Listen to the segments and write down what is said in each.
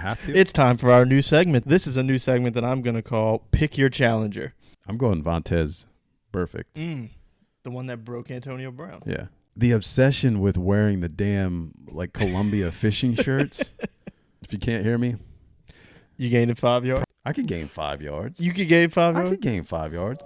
Have to? It's time for our new segment. This is a new segment that I'm going to call Pick Your Challenger. I'm going Vontez. Perfect. The one that broke Antonio Brown. Yeah. The obsession with wearing the damn, like, Columbia fishing shirts. If you can't hear me. You gained 5 yards? I could gain 5 yards. You could gain 5 yards? I could gain 5 yards.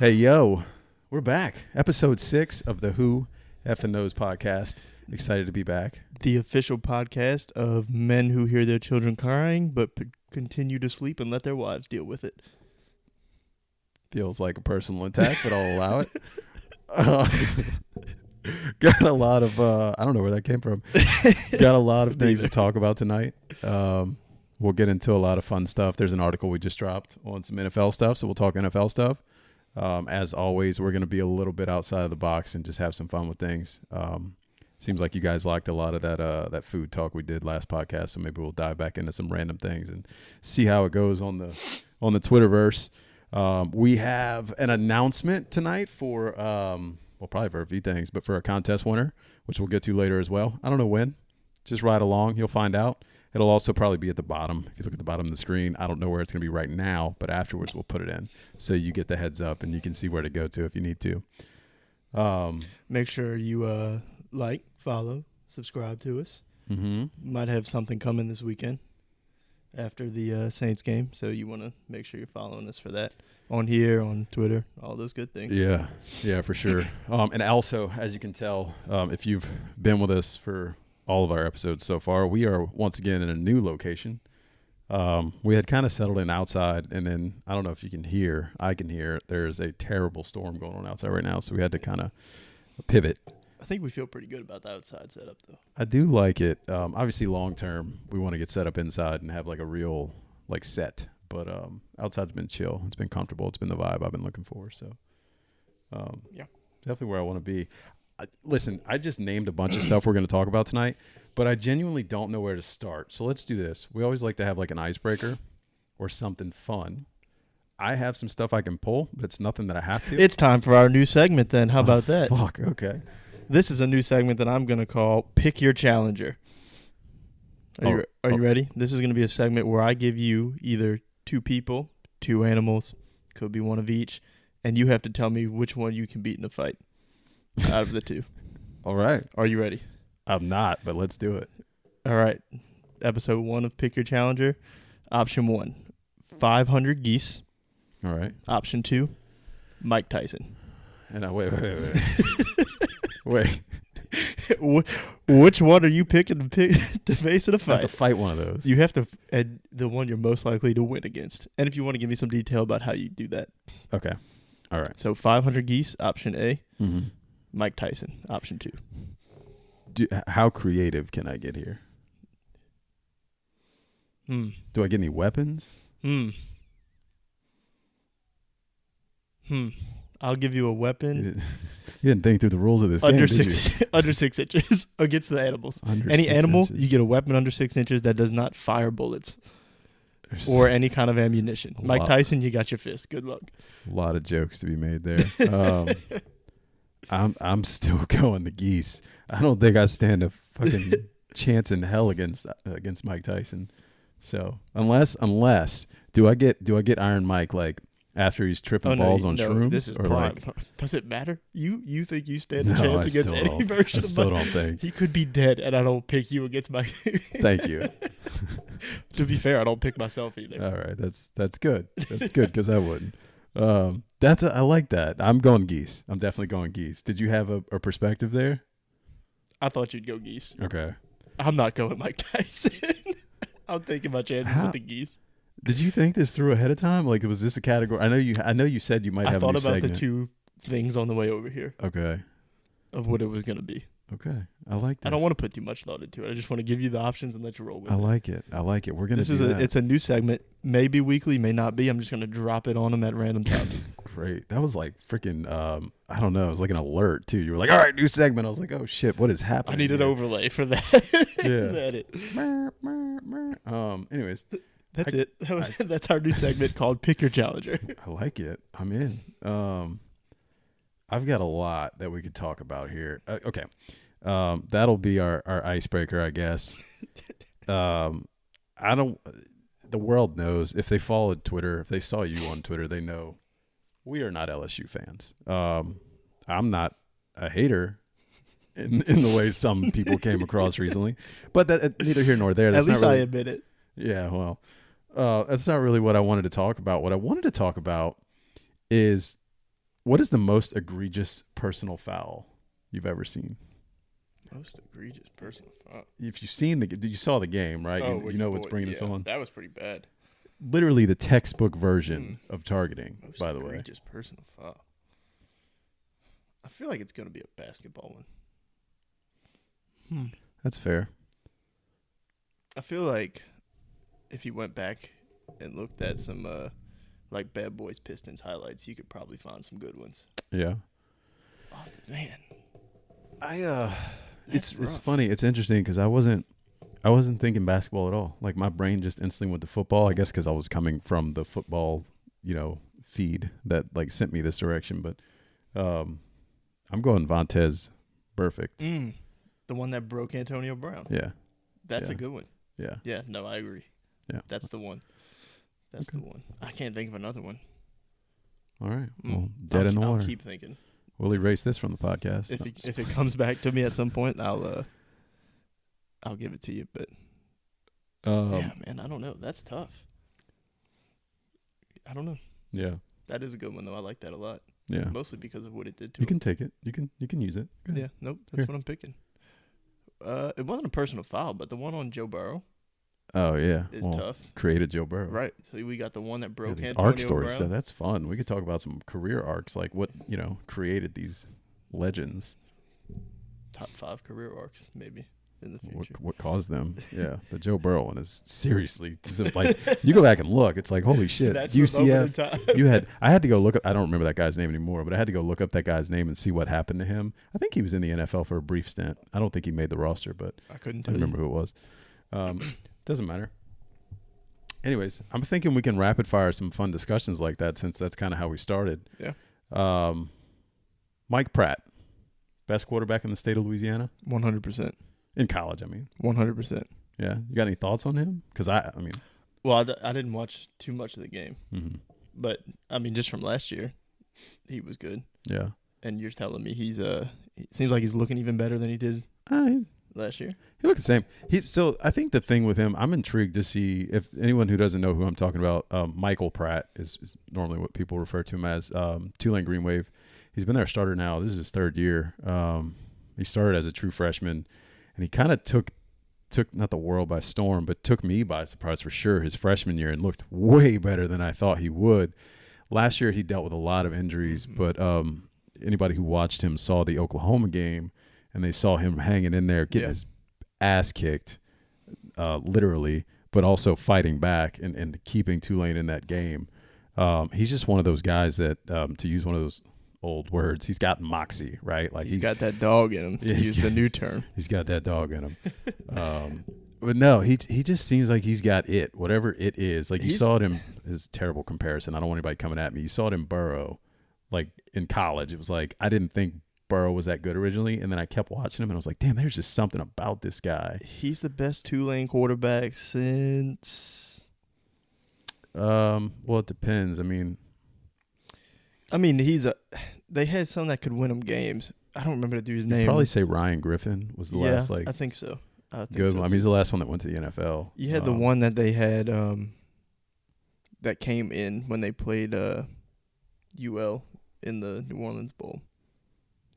Hey, yo, we're back. Episode 6 of the Who Effin' Knows podcast. Excited to be back. The official podcast of men who hear their children crying but continue to sleep and let their wives deal with it. Feels like a personal attack, but I'll allow it. Got a lot of, I don't know where that came from. Got a lot of things to talk about tonight. We'll get into a lot of fun stuff. There's an article we just dropped on some NFL stuff, so we'll talk NFL stuff. As always, we're going to be a little bit outside of the box and just have some fun with things. Seems like you guys liked a lot of that food talk we did last podcast, so maybe we'll dive back into some random things and see how it goes on the Twitterverse. We have an announcement tonight for probably for a few things, but for a contest winner, which we'll get to later as well. I don't know when. Just ride along. You'll find out. It'll also probably be at the bottom. If you look at the bottom of the screen, I don't know where it's going to be right now, but afterwards we'll put it in so you get the heads up and you can see where to go to if you need to. Make sure you like, follow, subscribe to us. Mm-hmm. Might have something coming this weekend after the Saints game, so you want to make sure you're following us for that on here, on Twitter, all those good things. Yeah, for sure. And also, as you can tell, if you've been with us for all of our episodes so far, we are once again in a new location. We had kind of settled in outside, and then I don't know if you can hear. I can hear there's a terrible storm going on outside right now, so we had to kind of pivot. I think we feel pretty good about the outside setup, though. I do like it. Obviously, long term, we want to get set up inside and have like a real like set. But outside's been chill. It's been comfortable. It's been the vibe I've been looking for. So, yeah, definitely where I want to be. Listen, I just named a bunch of stuff we're going to talk about tonight, but I genuinely don't know where to start. So let's do this. We always like to have like an icebreaker or something fun. I have some stuff I can pull, but it's nothing that I have to. It's time for our new segment then. How about that? Fuck, okay. This is a new segment that I'm going to call Pick Your Challenger. Are you ready? This is going to be a segment where I give you either 2 people, 2 animals, could be one of each, and you have to tell me which one you can beat in a fight out of the 2. All right. Are you ready? I'm not, but let's do it. All right. Episode 1 of Pick Your Challenger. Option 1, 500 geese. All right. Option 2, Mike Tyson. And wait. Wait. Which one are you picking to face in a fight? I have to fight one of those. You have to, and the one you're most likely to win against. And if you want to give me some detail about how you do that. Okay. All right. So 500 geese, option A. Mm-hmm. Mike Tyson, option 2. How creative can I get here? Do I get any weapons? I'll give you a weapon. You didn't think through the rules of this under game, under 6 inches against the animals. Any animal, you get a weapon under 6 inches that does not fire bullets or any kind of ammunition. Mike Tyson, you got your fist. Good luck. A lot of jokes to be made there. I'm still going the geese. I don't think I stand a fucking chance in hell against Mike Tyson. So unless do I get Iron Mike like after he's tripping balls on shrooms? This is or prime. like, does it matter? You think you stand a chance against any version of Mike? I still don't think. He could be dead, and I don't pick you against Mike. Thank you. To be fair, I don't pick myself either. All right, that's good. That's good because I wouldn't. I like that. I'm going geese. I'm definitely going geese. Did you have a perspective there? I thought you'd go geese. Okay. I'm not going Mike Tyson. I'm taking my chances with the geese. Did you think this through ahead of time? Like, was this a category? I know you said you might have a new segment. I thought about the 2 things on the way over here. Okay. Of what it was going to be. Okay, I like this. I don't want to put too much thought into it. I just want to give you the options and let you roll with it. I like it. We're gonna. It's a new segment. Maybe weekly, may not be. I'm just gonna drop it on them at random times. Great. That was like freaking. I don't know. It was like an alert too. You were like, "All right, new segment." I was like, "Oh shit, what is happening?" I need an overlay for that. Yeah. Anyways, that's it. That's our new segment called "Pick Your Challenger." I like it. I'm in. I've got a lot that we could talk about here. Okay. That'll be our icebreaker, I guess. The world knows, if they followed Twitter, if they saw you on Twitter, they know we are not LSU fans. I'm not a hater in the way some people came across recently, but that neither here nor there. That's At least not really, I admit it. Yeah, well, that's not really what I wanted to talk about. What I wanted to talk about is, what is the most egregious personal foul you've ever seen? Most egregious personal foul. If you've seen you saw the game, right? Oh, you know what's bringing us on. That was pretty bad. Literally the textbook version of targeting, most by the way. Egregious personal foul. I feel like it's going to be a basketball one. That's fair. I feel like if you went back and looked at some like Bad Boys Pistons highlights, you could probably find some good ones. Yeah. Man. It's funny. It's interesting because I wasn't thinking basketball at all. Like, my brain just instantly went to football. I guess because I was coming from the football, feed that like sent me this direction. But I'm going Vontaze Perfect. The one that broke Antonio Brown. Yeah, that's a good one. Yeah. Yeah. No, I agree. Yeah, that's the one. That's the one. I can't think of another one. All right. Well, dead in the water. I'll keep thinking. We'll erase this from the podcast. If it comes back to me at some point, I'll give it to you. But yeah, man, I don't know. That's tough. I don't know. Yeah, that is a good one though. I like that a lot. Yeah, mostly because of what it did to you him. can take it. You can use it. Yeah, nope. That's what I'm picking. It wasn't a personal foul, but the one on Joe Burrow. Oh yeah, is tough. Created Joe Burrow, right? So we got the one that broke Antonio arc stories. Brown. So that's fun. We could talk about some career arcs, like what created these legends. Top 5 career arcs, maybe in the future. What caused them? Yeah, the Joe Burrow one is seriously like, you go back and look. It's like, holy shit. That's UCF. I had to go look up. I don't remember that guy's name anymore, but I had to go look up that guy's name and see what happened to him. I think he was in the NFL for a brief stint. I don't think he made the roster, but I couldn't remember who it was. Doesn't matter. Anyways, I'm thinking we can rapid fire some fun discussions like that, since that's kind of how we started. Yeah. Mike Pratt, best quarterback in the state of Louisiana. 100%. In college, I mean. 100%. Yeah. You got any thoughts on him? Because I mean. Well, I didn't watch too much of the game, but I mean, just from last year, he was good. Yeah. And you're telling me it seems like he's looking even better than he did last year. He looked the same. So I think the thing with him, I'm intrigued to see if anyone who doesn't know who I'm talking about. Michael Pratt is normally what people refer to him as. Tulane Green Wave. He's been their starter now. This is his 3rd year. He started as a true freshman, and he kind of took not the world by storm, but took me by surprise for sure his freshman year, and looked way better than I thought he would. Last year he dealt with a lot of injuries, but anybody who watched him saw the Oklahoma game, and they saw him hanging in there, getting his ass kicked, literally, but also fighting back and keeping Tulane in that game. He's just one of those guys that, to use one of those old words, he's got moxie, right? Like he's got that dog in him, to use the new term. He's got that dog in him. But no, he just seems like he's got it, whatever it is. Like, you saw it in his terrible comparison. I don't want anybody coming at me. You saw it in Burrow, like in college. It was like, I didn't think Burrow was that good originally, and then I kept watching him, and I was like, damn, there's just something about this guy. He's the best Tulane quarterback since. Well, it depends. I mean, they had some that could win them games. I don't remember the dude's name. Probably say Ryan Griffin was the last, like, I think so. Good one. I mean, he's the last one that went to the NFL. You had the one that they had that came in when they played UL in the New Orleans Bowl.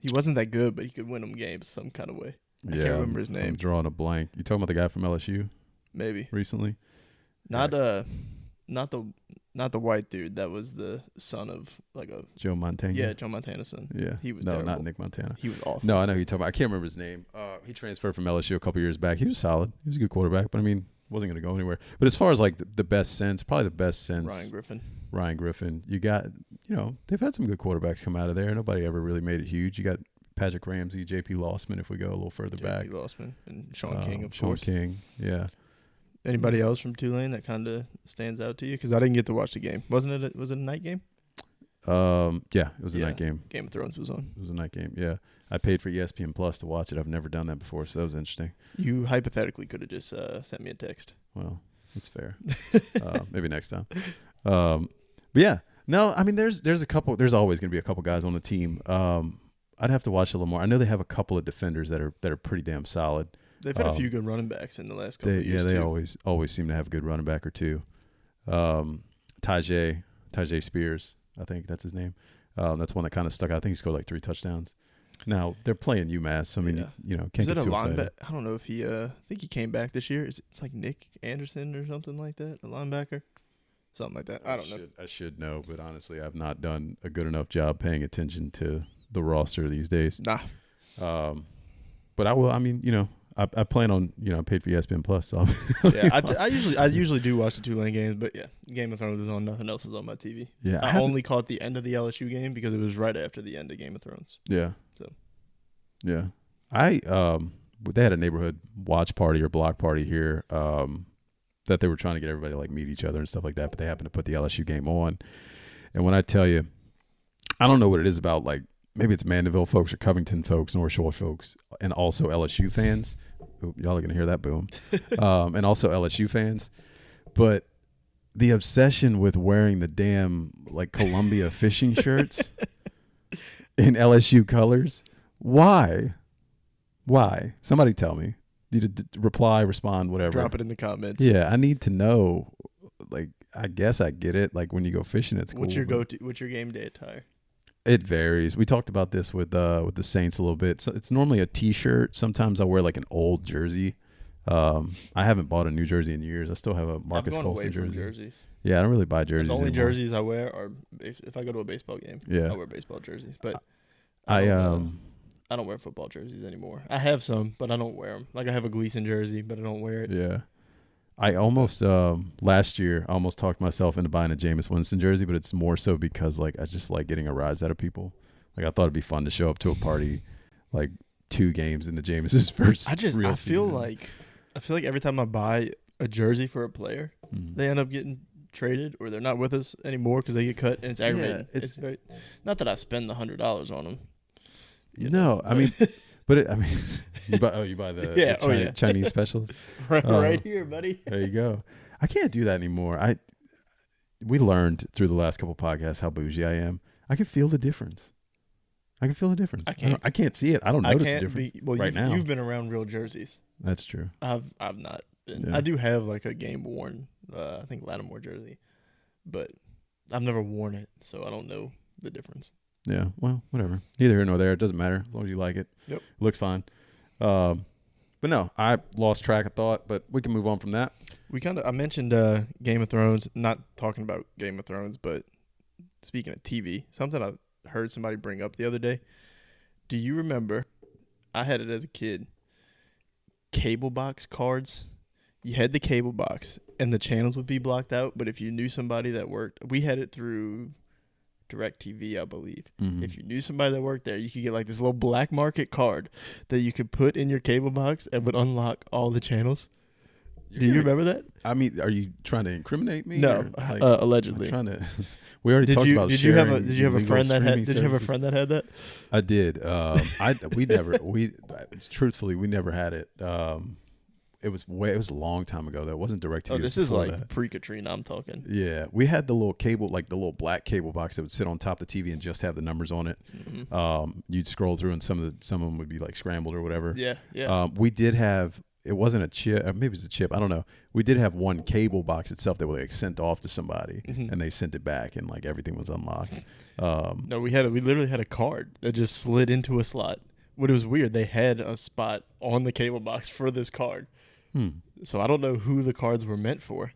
He wasn't that good, but he could win them games some kind of way. I can't remember his name. I'm drawing a blank. You talking about the guy from LSU? Maybe recently. Not the not the white dude. That was the son of like a Joe Montana. Yeah, Joe Montana's son. Yeah, he was no, terrible. not Nick Montana. He was awful. No, I know who you're talking about. I can't remember his name. He transferred from LSU a couple years back. He was solid. He was a good quarterback, but I mean, wasn't going to go anywhere. But as far as like the best sense, probably the best sense, Ryan Griffin. You got, they've had some good quarterbacks come out of there. Nobody ever really made it huge. You got Patrick Ramsey, J.P. Lossman, if we go a little further back. J.P. Lossman and Sean King, of Sean course. King, yeah. Anybody else from Tulane that kind of stands out to you? Because I didn't get to watch the game. Was it a night game? Yeah, it was a night game. Game of Thrones was on. It was a night game, yeah. I paid for ESPN Plus to watch it. I've never done that before, so that was interesting. You hypothetically could have just sent me a text. Well, that's fair. Maybe next time. But yeah, no, I mean, there's a couple. There's always going to be a couple guys on the team. I'd have to watch it a little more. I know they have a couple of defenders that are pretty damn solid. They've had a few good running backs in the last couple of years. Yeah, they always seem to have a good running back or two. Tajay Spears, I think that's his name. That's one that kind of stuck out. I think he scored like 3 touchdowns. Now they're playing UMass. So, I mean, can't Is get it too a excited. linebacker? I don't know if he. I think he came back this year. It's like Nick Anderson or something like that, a linebacker, something like that. I don't know. I should know, but honestly, I've not done a good enough job paying attention to the roster these days. Nah. But I will. I mean, I plan on I paid for ESPN Plus, so I usually do watch the Tulane games, but yeah, Game of Thrones is on. Nothing else is on my TV. Yeah, I only caught the end of the LSU game because it was right after the end of Game of Thrones. Yeah. So. Yeah, they had a neighborhood watch party or block party here that they were trying to get everybody to like meet each other and stuff like that, but they happened to put the LSU game on. And when I tell you, I don't know what it is about, like maybe it's Mandeville folks or Covington folks, North Shore folks, and also LSU fans. Ooh, y'all are gonna hear that boom. And also LSU fans, but the obsession with wearing the damn like Columbia fishing shirts in LSU colors. Why? Somebody tell me. Reply, respond, whatever. Drop it in the comments. Yeah, I need to know. Like, I guess I get it. Like when you go fishing, it's cool. What's your game day attire? It varies. We talked about this with the Saints a little bit. So it's normally a T-shirt. Sometimes I wear like an old jersey. I haven't bought a new jersey in years. I still have a Marcus Colson jersey. Jerseys. Yeah, I don't really buy jerseys. The only anymore. jerseys I wear are if I go to a baseball game. Yeah, I wear baseball jerseys, but I don't wear football jerseys anymore. I have some, but I don't wear them. Like I have a Gleason jersey, but I don't wear it. Yeah. I almost last year I almost talked myself into buying a Jameis Winston jersey, but it's more so because like I just like getting a rise out of people. Like I thought it'd be fun to show up to a party like 2 games into Jameis's first real season. I feel like every time I buy a jersey for a player, they end up getting traded or they're not with us anymore because they get cut, and it's aggravating. Yeah, it's very, not that I spend the $100 on them. I mean, but you buy the Chinese specials right here, buddy. There you go. I can't do that anymore. We learned through the last couple podcasts how bougie I am. I can feel the difference. I can't see it. I don't notice the difference now. You've been around real jerseys. That's true. I've not been. Yeah. I do have like a game worn, I think Lattimore jersey, but I've never worn it, so I don't know the difference. Yeah, well, whatever. Neither here nor there. It doesn't matter as long as you like it. Yep. It looked fine. But no, I lost track of thought, but we can move on from that. I mentioned Game of Thrones, not talking about Game of Thrones, but speaking of TV, something I heard somebody bring up the other day. Do you remember, I had it as a kid, cable box cards? You had the cable box, and the channels would be blocked out, but if you knew somebody that worked, we had it through DirecTV, I believe. Mm-hmm. If you knew somebody that worked there, you could get like this little black market card that you could put in your cable box and would unlock all the channels. Do you remember that? I mean, are you trying to incriminate me? No, allegedly. I'm trying to. We already talked about. Did you have a friend that had that? I did. Truthfully, we never had it. It was a long time ago. That wasn't DirecTV. Oh, this is like pre-Katrina. I'm talking. Yeah, we had the little cable, like the little black cable box that would sit on top of the TV and just have the numbers on it. Mm-hmm. You'd scroll through, and some of them would be like scrambled or whatever. Yeah. We did have. It wasn't a chip. Maybe it was a chip. I don't know. We did have one cable box itself that was like sent off to somebody, and they sent it back, and like everything was unlocked. No, we literally had a card that just slid into a slot. What was weird, they had a spot on the cable box for this card. So I don't know who the cards were meant for,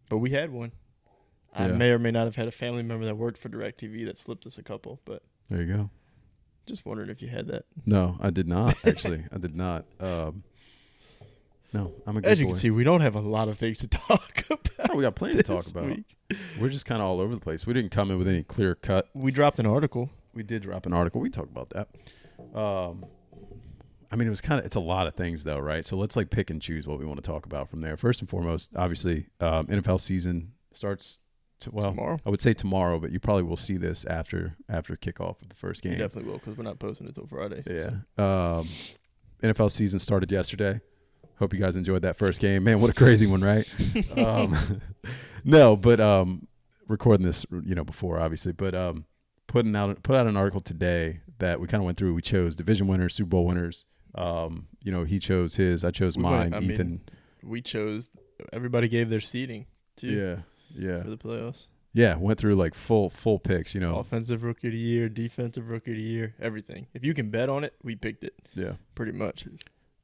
but we had one. I may or may not have had a family member that worked for DirecTV that slipped us a couple, but there you go. Just wondering if you had that. No, I did not, actually. I did not. No, I'm a good As you boy. can see, we don't have a lot of things to talk about. No, we got plenty to talk about. Week. We're just kind of all over the place. We didn't come in with any clear cut. We dropped an article. We did drop an article. We talked about that. I mean, it's a lot of things though, right? So let's like pick and choose what we want to talk about from there. First and foremost, obviously, NFL season starts tomorrow. I would say tomorrow, but you probably will see this after kickoff of the first game. You definitely will, because we're not posting it until Friday. Yeah. So. NFL season started yesterday. Hope you guys enjoyed that first game. Man, what a crazy one, right? No, but recording this, before obviously, but put out an article today that we kind of went through. We chose division winners, Super Bowl winners. He chose his, I chose mine. Ethan. We chose. Everybody gave their seeding too. Yeah. For the playoffs. Yeah, went through like full picks. Offensive rookie of the year, defensive rookie of the year, everything. If you can bet on it, we picked it. Yeah, pretty much.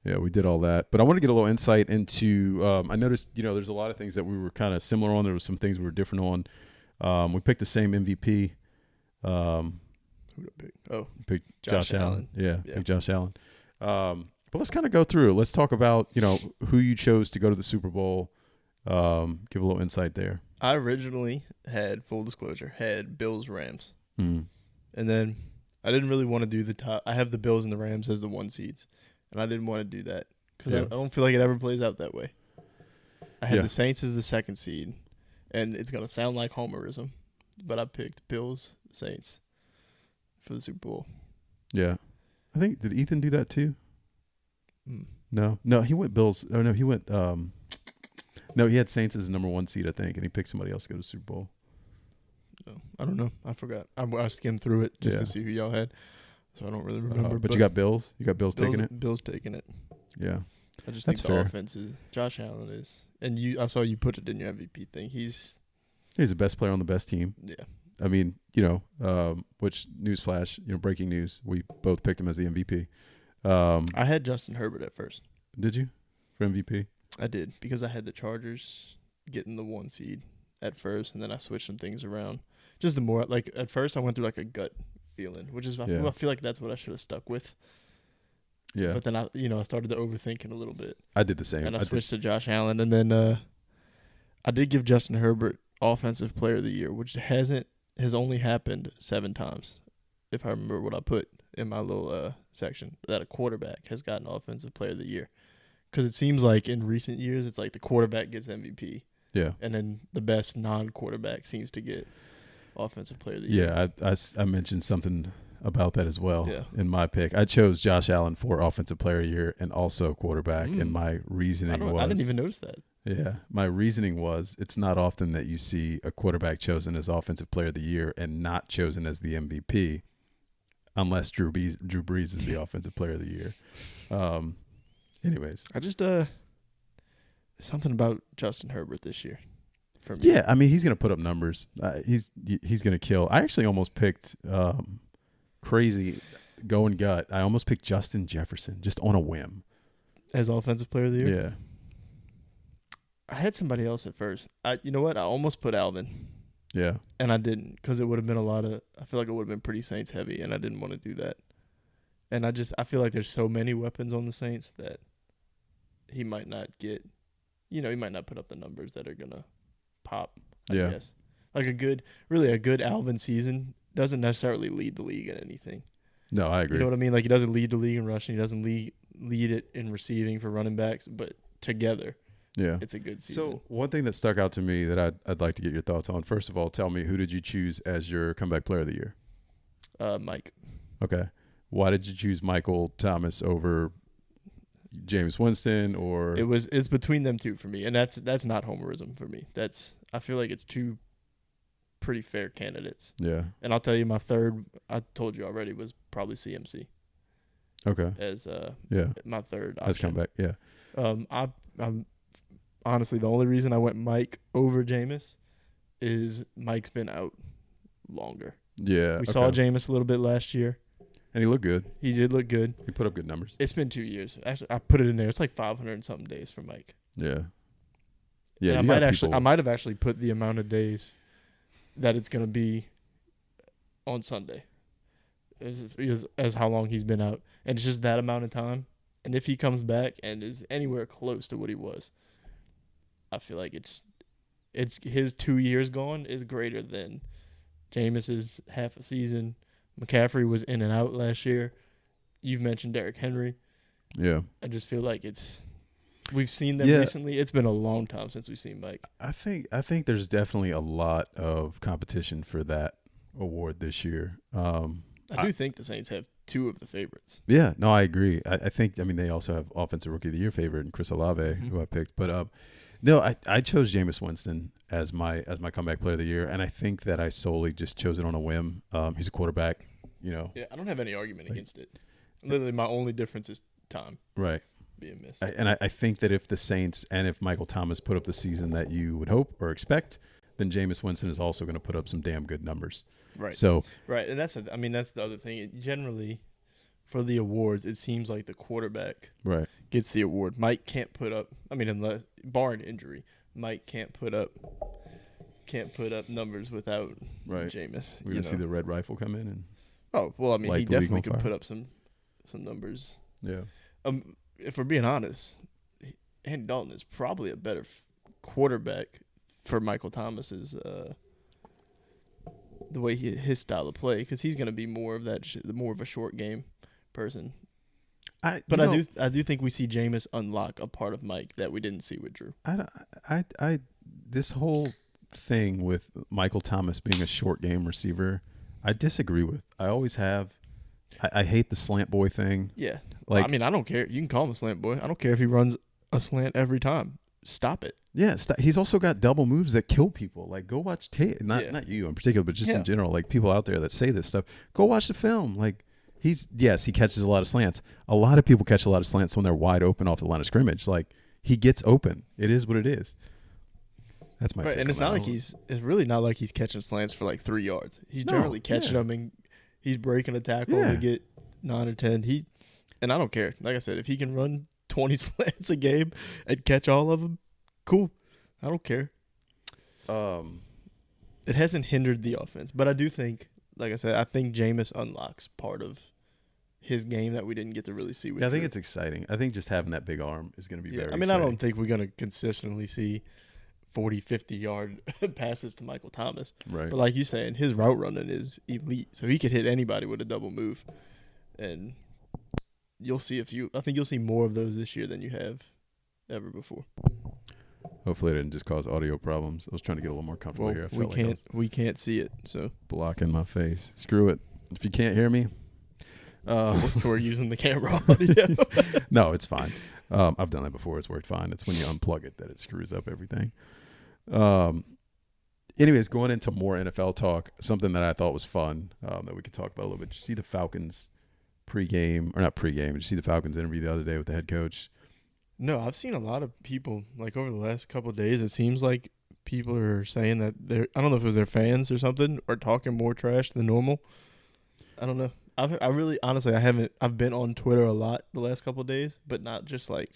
Yeah, we did all that. But I want to get a little insight into I noticed, there's a lot of things that we were kind of similar on. There was some things we were different on. We picked the same MVP. Who did I pick? Oh, picked Josh Allen. Yeah, yeah. Picked Josh Allen. But let's kind of go through. Let's talk about, who you chose to go to the Super Bowl. Give a little insight there. I originally had, full disclosure, Bills Rams. Mm. And then I didn't really want to do the top. I have the Bills and the Rams as the 1 seeds. And I didn't want to do that because I don't feel like it ever plays out that way. I had the Saints as the 2nd seed, and it's going to sound like homerism, but I picked Bills, Saints for the Super Bowl. Yeah. I think, did Ethan do that too? Mm. No, he went Bills. Oh, no, he went, no, he had Saints as the number 1 seed, I think, and he picked somebody else to go to the Super Bowl. No, I don't know. I forgot. I skimmed through it just to see who y'all had. So I don't really remember. But you got Bills? You got Bills taking it? Bills taking it. Yeah. I just That's think fair. the offense is Josh Allen is, and I saw you put it in your MVP thing. He's the best player on the best team. Yeah. I mean, which newsflash, breaking news, we both picked him as the MVP. I had Justin Herbert at first. Did you? For MVP? I did, because I had the Chargers getting the 1 seed at first, and then I switched some things around. Just the more, like, at first I went through like a gut feeling, which is I feel like that's what I should have stuck with. Yeah. But then I started to overthinking a little bit. I did the same. And I switched to Josh Allen, and then I did give Justin Herbert Offensive Player of the Year, which has only happened 7 times, if I remember what I put in my little section, that a quarterback has gotten Offensive Player of the Year. Because it seems like in recent years, it's like the quarterback gets MVP. Yeah. And then the best non-quarterback seems to get Offensive Player of the Year. Yeah, I mentioned something about that as well in my pick. I chose Josh Allen for Offensive Player of the Year and also quarterback, and my reasoning was... I didn't even notice that. Yeah, my reasoning was it's not often that you see a quarterback chosen as Offensive Player of the Year and not chosen as the MVP unless Drew Brees is the Offensive Player of the Year. Anyways. I just... something about Justin Herbert this year. For me. Yeah, I mean, he's going to put up numbers. He's going to kill. I actually almost picked crazy going gut. I almost picked Justin Jefferson just on a whim. As Offensive Player of the Year? Yeah. I had somebody else at first. You know what? I almost put Alvin. Yeah. And I didn't, because it would have been I feel like it would have been pretty Saints heavy, and I didn't want to do that. And I feel like there's so many weapons on the Saints that he might not get, he might not put up the numbers that are going to pop, I guess. Like a good Alvin season doesn't necessarily lead the league in anything. No, I agree. You know what I mean? Like, he doesn't lead the league in rushing. He doesn't lead it in receiving for running backs, but together, it's a good season. So one thing that stuck out to me that I'd like to get your thoughts on, first of all, tell me, who did you choose as your comeback player of the year? Mike. Okay. Why did you choose Michael Thomas over Jameis Winston? Or it's between them two for me, and that's not homerism for me. I feel like it's two pretty fair candidates. Yeah. And I'll tell you, my third, I told you already, was probably CMC. Okay. As my third option. As comeback, yeah. I'm honestly, the only reason I went Mike over Jameis is Mike's been out longer. Yeah. We saw Jameis a little bit last year. And he looked good. He did look good. He put up good numbers. It's been 2 years. Actually, I put it in there. It's like 500 and something days for Mike. Yeah. Yeah. And I might have actually put the amount of days that it's going to be on Sunday. As how long he's been out. And it's just that amount of time. And if he comes back and is anywhere close to what he was, I feel like it's his 2 years gone is greater than Jameis's half a season. McCaffrey was in and out last year. You've mentioned Derrick Henry. Yeah. I just feel like we've seen them recently. It's been a long time since we've seen Mike. I think there's definitely a lot of competition for that award this year. I do think the Saints have two of the favorites. Yeah, no, I agree. I think they also have Offensive Rookie of the Year favorite in Chris Olave, who I picked. But no, I chose Jameis Winston as my comeback player of the year, and I think that I solely just chose it on a whim. He's a quarterback, Yeah, I don't have any argument against it. Literally, my only difference is time. Right. Being missed. I think that if the Saints and if Michael Thomas put up the season that you would hope or expect, then Jameis Winston is also going to put up some damn good numbers. Right. So right, and that's the other thing. Generally, for the awards, it seems like the quarterback gets the award. Mike can't put up. Unless barring injury, Mike can't put up numbers without Jameis. We're gonna see the red rifle come in and. Oh well, he definitely could put up some numbers. Yeah. If we're being honest, Andy Dalton is probably a better quarterback for Michael Thomas's the way his style of play, because he's going to be more of a short game person. I do think we see Jameis unlock a part of Mike that we didn't see with Drew. This whole thing with Michael Thomas being a short game receiver, I disagree with. I always have. I hate the slant boy thing. Yeah. I don't care. You can call him a slant boy. I don't care if he runs a slant every time. Stop it. Yeah. He's also got double moves that kill people. Like, go watch tape. Not you in particular, but just in general. Like, people out there that say this stuff. Go watch the film. Like, he catches a lot of slants. A lot of people catch a lot of slants when they're wide open off the line of scrimmage. Like, he gets open. It is what it is. That's my take. And it's really not like he's catching slants for like 3 yards. He's generally catching them and he's breaking a tackle to get 9 or 10. And I don't care. Like I said, if he can run 20 slants a game and catch all of them, cool. I don't care. It hasn't hindered the offense, but I do think, like I said, I think Jameis unlocks part of his game that we didn't get to really see with I think it's exciting. I think just having that big arm is going to be very exciting. I don't think we're going to consistently see 40, 50-yard passes to Michael Thomas. Right. But like you're saying, his route running is elite, so he could hit anybody with a double move. And I think you'll see more of those this year than you have ever before. Hopefully it didn't just cause audio problems. I was trying to get a little more comfortable here. We can't see it, so blocking my face. Screw it. If you can't hear me, we're using the camera audio. No, it's fine. I've done that before. It's worked fine. It's when you unplug it that it screws up everything. Anyways, going into more NFL talk, something that I thought was fun that we could talk about a little bit. Did you see the Falcons not pregame, did you see the Falcons interview the other day with the head coach? No, I've seen a lot of people, like over the last couple of days, it seems like people are saying that I don't know if it was their fans or something, are talking more trash than normal. I don't know. I've been on Twitter a lot the last couple of days, but not just like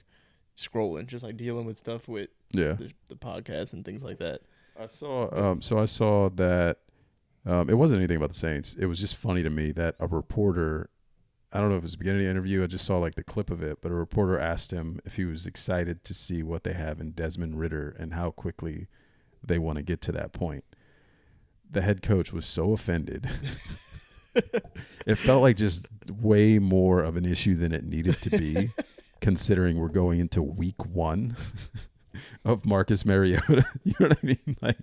scrolling, just like dealing with stuff with the podcast and things like that. I saw that it wasn't anything about the Saints. It was just funny to me that a reporter, I don't know if it was the beginning of the interview, I just saw like the clip of it, but a reporter asked him if he was excited to see what they have in Desmond Ridder and how quickly they want to get to that point. The head coach was so offended. It felt like just way more of an issue than it needed to be, considering we're going into week 1 of Marcus Mariota. You know what I mean? Like,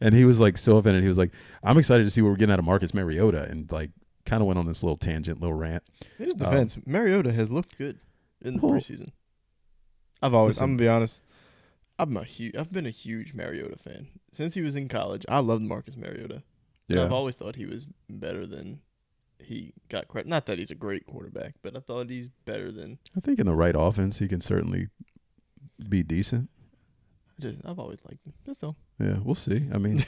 and he was like so offended. He was like, I'm excited to see what we're getting out of Marcus Mariota, and like kind of went on this little tangent, little rant. In his defense, Mariota has looked good in the preseason. I'm gonna be honest, I've been a huge Mariota fan since he was in college. I loved Marcus Mariota. Yeah. I've always thought he was better than he got credit. Not that he's a great quarterback, but I thought he's better than. I think in the right offense, he can certainly be decent. I've always liked him. That's all. Yeah, we'll see. I mean,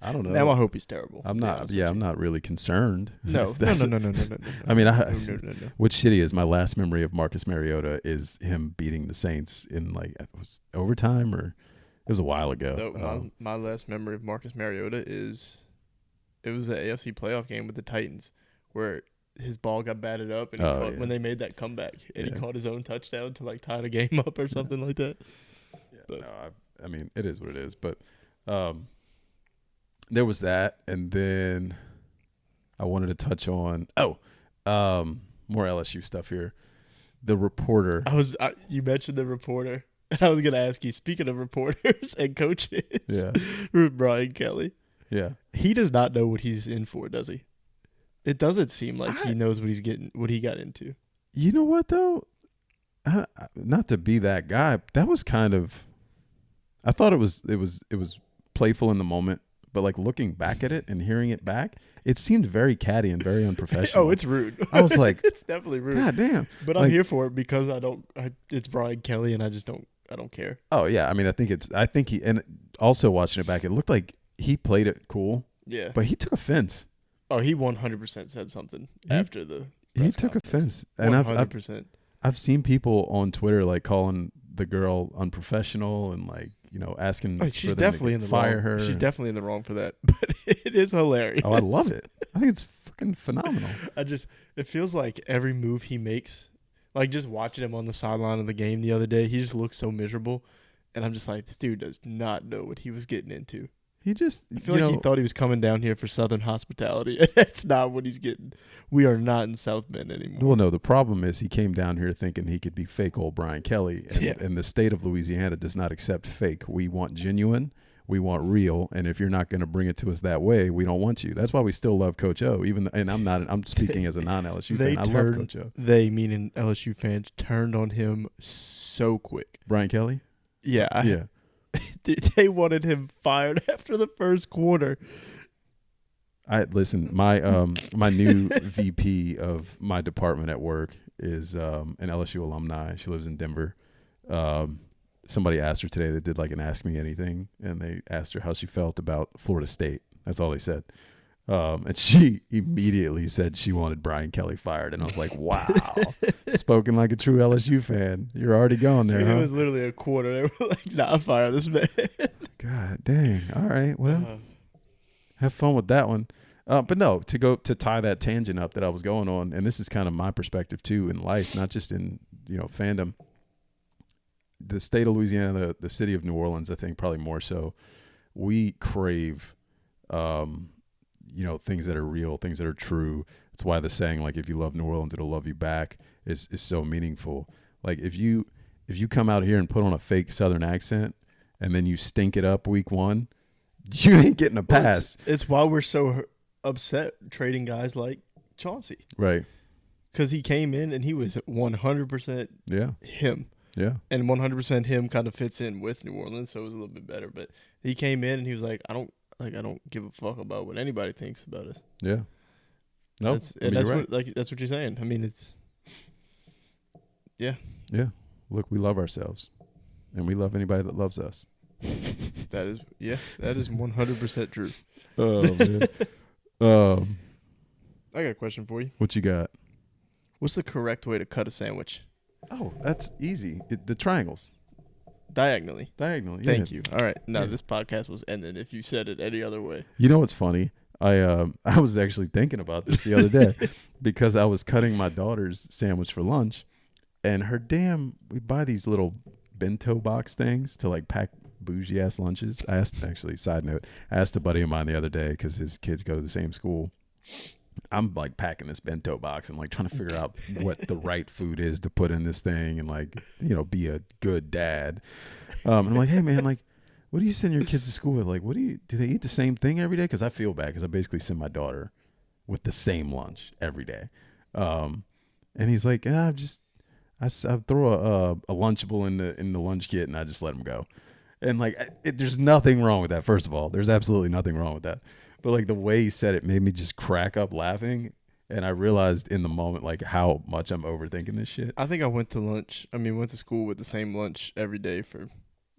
I don't know. Now I hope he's terrible. I'm not. Yeah, I'm not really concerned. No. I mean, what's shitty is my last memory of Marcus Mariota is him beating the Saints in like it was overtime or it was a while ago. My last memory of Marcus Mariota is It was the AFC playoff game with the Titans where his ball got batted up and when they made that comeback and he caught his own touchdown to like tie the game up or something like that. Yeah, but, I mean, it is what it is. But there was that, and then I wanted to touch on more LSU stuff here. The reporter. You mentioned the reporter, and I was gonna ask you. Speaking of reporters and coaches, Brian Kelly. Yeah, he does not know what he's in for, does he? It doesn't seem like he knows what he got into. You know what though? Not to be that guy, that was kind of. I thought it was playful in the moment, but like looking back at it and hearing it back, it seemed very catty and very unprofessional. Oh, it's rude. I was like, it's definitely rude. God damn! But I'm here for it because it's Brian Kelly, and I don't care. Oh yeah, I mean, I think he, and also watching it back, it looked like he played it cool. Yeah, but he took offense. Oh, he 100% said something after the. He took offense, and 100%. I've seen people on Twitter like calling the girl unprofessional and like asking. She's for them definitely to in the fire wrong. her. She's definitely in the wrong for that, but it is hilarious. Oh, I love it. I think it's fucking phenomenal. It feels like every move he makes, like just watching him on the sideline of the game the other day, he just looks so miserable, and I'm just like, this dude does not know what he was getting into. I feel like he thought he was coming down here for Southern hospitality. That's not what he's getting. We are not in South Bend anymore. Well, no, the problem is he came down here thinking he could be fake old Brian Kelly. And the state of Louisiana does not accept fake. We want genuine. We want real. And if you're not going to bring it to us that way, we don't want you. That's why we still love Coach O. I'm speaking as a non-LSU fan. I love Coach O. They, meaning LSU fans, turned on him so quick. Brian Kelly? Yeah. Yeah. They wanted him fired after the first quarter. Listen, my new VP of my department at work is an LSU alumni. She lives in Denver. Somebody asked her today, they did like an Ask Me Anything, and they asked her how she felt about Florida State. That's all they said. And she immediately said she wanted Brian Kelly fired. And I was like, wow, spoken like a true LSU fan. You're already going there, huh? It was literally a quarter. They were like, nah, fire this man. God dang. All right. Well, have fun with that one. But no, to tie that tangent up that I was going on, and this is kind of my perspective too in life, not just in, fandom. The state of Louisiana, the city of New Orleans, I think probably more so, we crave things that are real, things that are true. That's why the saying, like, if you love New Orleans, it'll love you back is so meaningful. Like, if you come out here and put on a fake Southern accent and then you stink it up week one, you ain't getting a pass. It's why we're so upset trading guys like Chauncey. Right. Because he came in and he was 100% him. Yeah. And 100% him kind of fits in with New Orleans, so it was a little bit better. But he came in and he was like, I don't give a fuck about what anybody thinks about us. Yeah. No, that's what you're saying. I mean, it's yeah. Look, we love ourselves, and we love anybody that loves us. That is 100% true. Oh man. I got a question for you. What you got? What's the correct way to cut a sandwich? Oh, that's easy. The triangles. Diagonally. Thank you. All right. Now this podcast was ended if you said it any other way. You know what's funny? I was actually thinking about this the other day because I was cutting my daughter's sandwich for lunch, and we buy these little bento box things to like pack bougie ass lunches. Side note, I asked a buddy of mine the other day because his kids go to the same school. I'm like packing this bento box and like trying to figure out what the right food is to put in this thing and like, be a good dad. And I'm like, hey man, like, what do you send your kids to school with? Like, do they eat the same thing every day? Cause I feel bad because I basically send my daughter with the same lunch every day. And he's like, I throw a Lunchable in the lunch kit and I just let him go. And like, there's nothing wrong with that. First of all, there's absolutely nothing wrong with that. But like the way he said it made me just crack up laughing. And I realized in the moment, like how much I'm overthinking this shit. I think I went to school with the same lunch every day for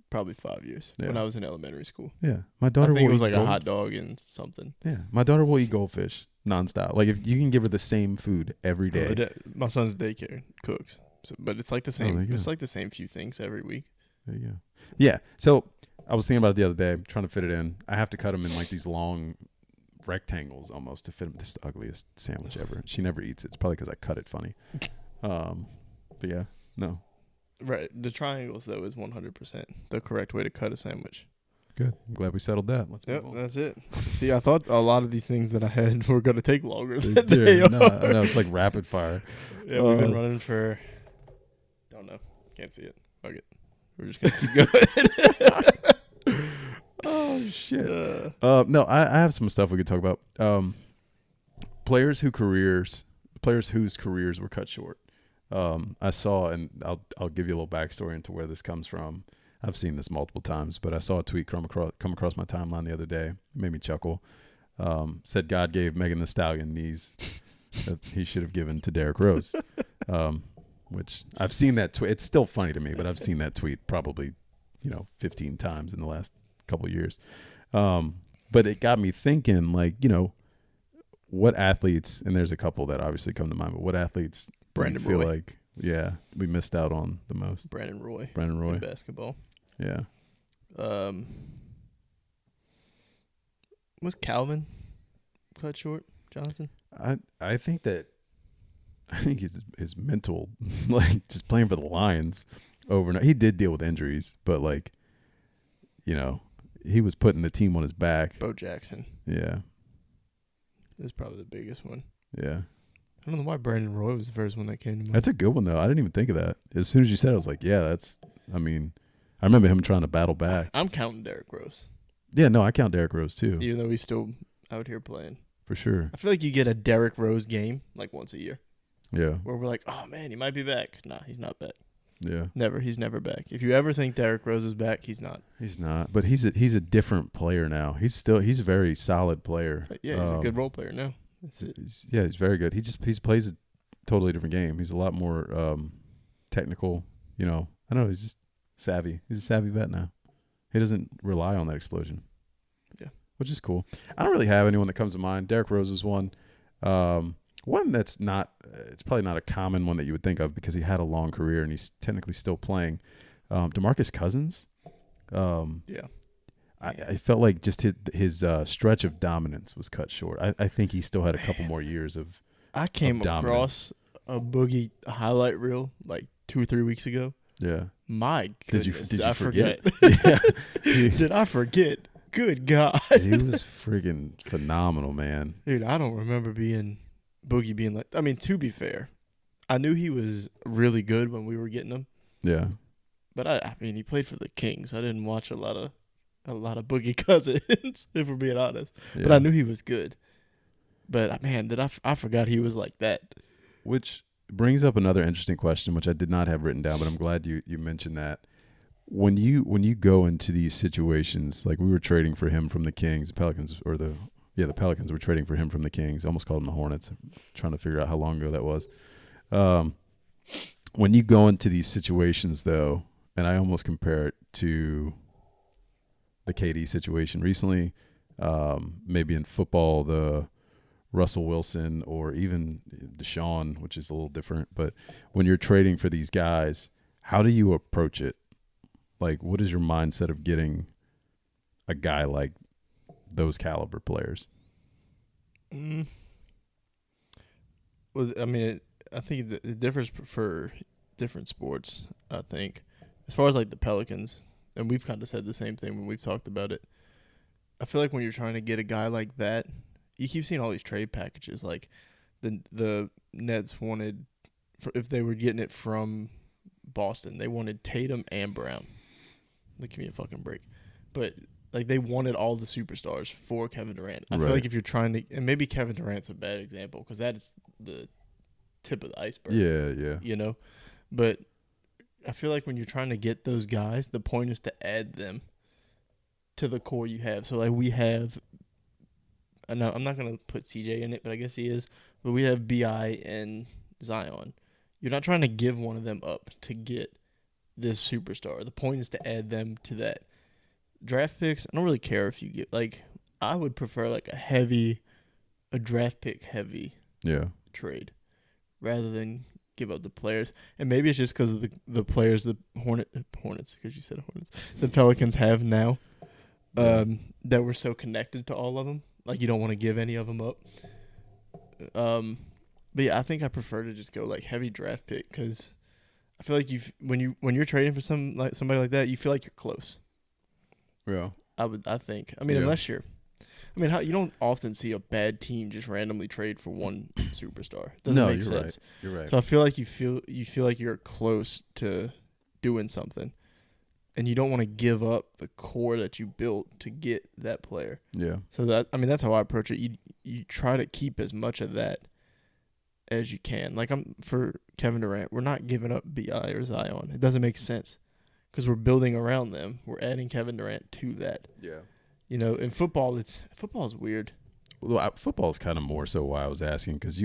probably 5 years when I was in elementary school. Yeah. My daughter I think it was like a hot dog and something. Yeah. My daughter will eat goldfish nonstop. Like if you can give her the same food every day. My son's daycare cooks. But it's like the same. It's like the same few things every week. There you go. Yeah. So I was thinking about it the other day, trying to fit it in. I have to cut them in like these long rectangles almost to fit. This is the ugliest sandwich ever. She never eats it. It's probably because I cut it funny. But yeah, no. Right. The triangles, though, is 100% the correct way to cut a sandwich. Good. I'm glad we settled that. Let's move on. That's it. See, I thought a lot of these things that I had were going to take longer than Dude, they are. no, it's like rapid fire. Yeah, we've been running for, don't know. Can't see it. Fuck it. We're just going to keep going. Oh, shit. No, I have some stuff we could talk about. Players whose careers were cut short. I saw, and I'll give you a little backstory into where this comes from. I've seen this multiple times, but I saw a tweet come across my timeline the other day. It made me chuckle. Said God gave Megan Thee Stallion knees that he should have given to Derrick Rose. Which I've seen that tweet. It's still funny to me, but I've seen that tweet probably, 15 times in the last couple of years. But it got me thinking, what athletes, and there's a couple that obviously come to mind, but what athletes Brandon do you feel Roy. like, we missed out on the most? Brandon Roy. In Basketball. Yeah. Was Calvin cut short, Jonathan? I think his mental, just playing for the Lions overnight. He did deal with injuries, but he was putting the team on his back. Bo Jackson. Yeah. That's probably the biggest one. Yeah. I don't know why Brandon Roy was the first one that came to mind. That's a good one, though. I didn't even think of that. As soon as you said it, I was like, I remember him trying to battle back. I'm counting Derrick Rose. Yeah, no, I count Derrick Rose, too. Even though he's still out here playing. For sure. I feel like you get a Derrick Rose game once a year. Yeah. Where we're like, oh, man, he might be back. Nah, he's not back. Yeah. Never. He's never back. If you ever think Derrick Rose is back, he's not. He's not. But he's a different player now. He's a very solid player. Yeah, he's a good role player now. He's very good. He plays a totally different game. He's a lot more technical. I don't know. He's just savvy. He's a savvy vet now. He doesn't rely on that explosion. Yeah, which is cool. I don't really have anyone that comes to mind. Derrick Rose is one. One that's not. It's probably not a common one that you would think of because he had a long career and he's technically still playing. Demarcus Cousins. Yeah. I felt like just his stretch of dominance was cut short. I think he still had a couple more years of. I came across a Boogie highlight reel 2 or 3 weeks ago. Yeah. My goodness. Did you forget? Yeah. Did I forget? Good God. He was friggin' phenomenal, man. Dude, I don't remember Boogie being to be fair, I knew he was really good when we were getting him. Yeah. But he played for the Kings. I didn't watch a lot of Boogie Cousins, if we're being honest. Yeah. But I knew he was good. But man, I forgot he was like that. Which brings up another interesting question, which I did not have written down, but I'm glad you mentioned that. When you go into these situations, like we were trading for him from the Kings, the Pelicans, the Pelicans were trading for him from the Kings. Almost called them the Hornets. I'm trying to figure out how long ago that was. When you go into these situations, though, and I almost compare it to the KD situation recently, maybe in football, the Russell Wilson or even Deshaun, which is a little different. But when you're trading for these guys, how do you approach it? What is your mindset of getting a guy like those caliber players? Well, I think it differs for different sports, I think. As far as the Pelicans, and we've kind of said the same thing when we've talked about it. I feel like when you're trying to get a guy like that, you keep seeing all these trade packages. The Nets wanted, if they were getting it from Boston, they wanted Tatum and Brown. Give me a fucking break. But they wanted all the superstars for Kevin Durant. I feel like if you're trying to, and maybe Kevin Durant's a bad example because that is the tip of the iceberg. Yeah. But I feel like when you're trying to get those guys, the point is to add them to the core you have. So we have, I'm not going to put CJ in it, but I guess he is. But we have BI and Zion. You're not trying to give one of them up to get this superstar. The point is to add them to that. Draft picks, I don't really care if you get I would prefer a draft pick heavy trade rather than give up the players. And maybe it's just because of the players the Hornets, because you said Hornets, the Pelicans have now that we're so connected to all of them. Like you don't want to give any of them up. But yeah, I think I prefer to just go like heavy draft pick because I feel like when you're trading for somebody like that, you feel like you're close. Yeah. I think. I mean, unless you're. I mean, you don't often see a bad team just randomly trade for one superstar. Doesn't make sense. Right. You're right. So I feel like you feel like you're close to doing something, and you don't want to give up the core that you built to get that player. Yeah. So that's how I approach it. You try to keep as much of that as you can. Like for Kevin Durant, we're not giving up BI or Zion. It doesn't make sense because we're building around them. We're adding Kevin Durant to that. Yeah. You know, in football, football is weird. Well, football is kind of more so why I was asking because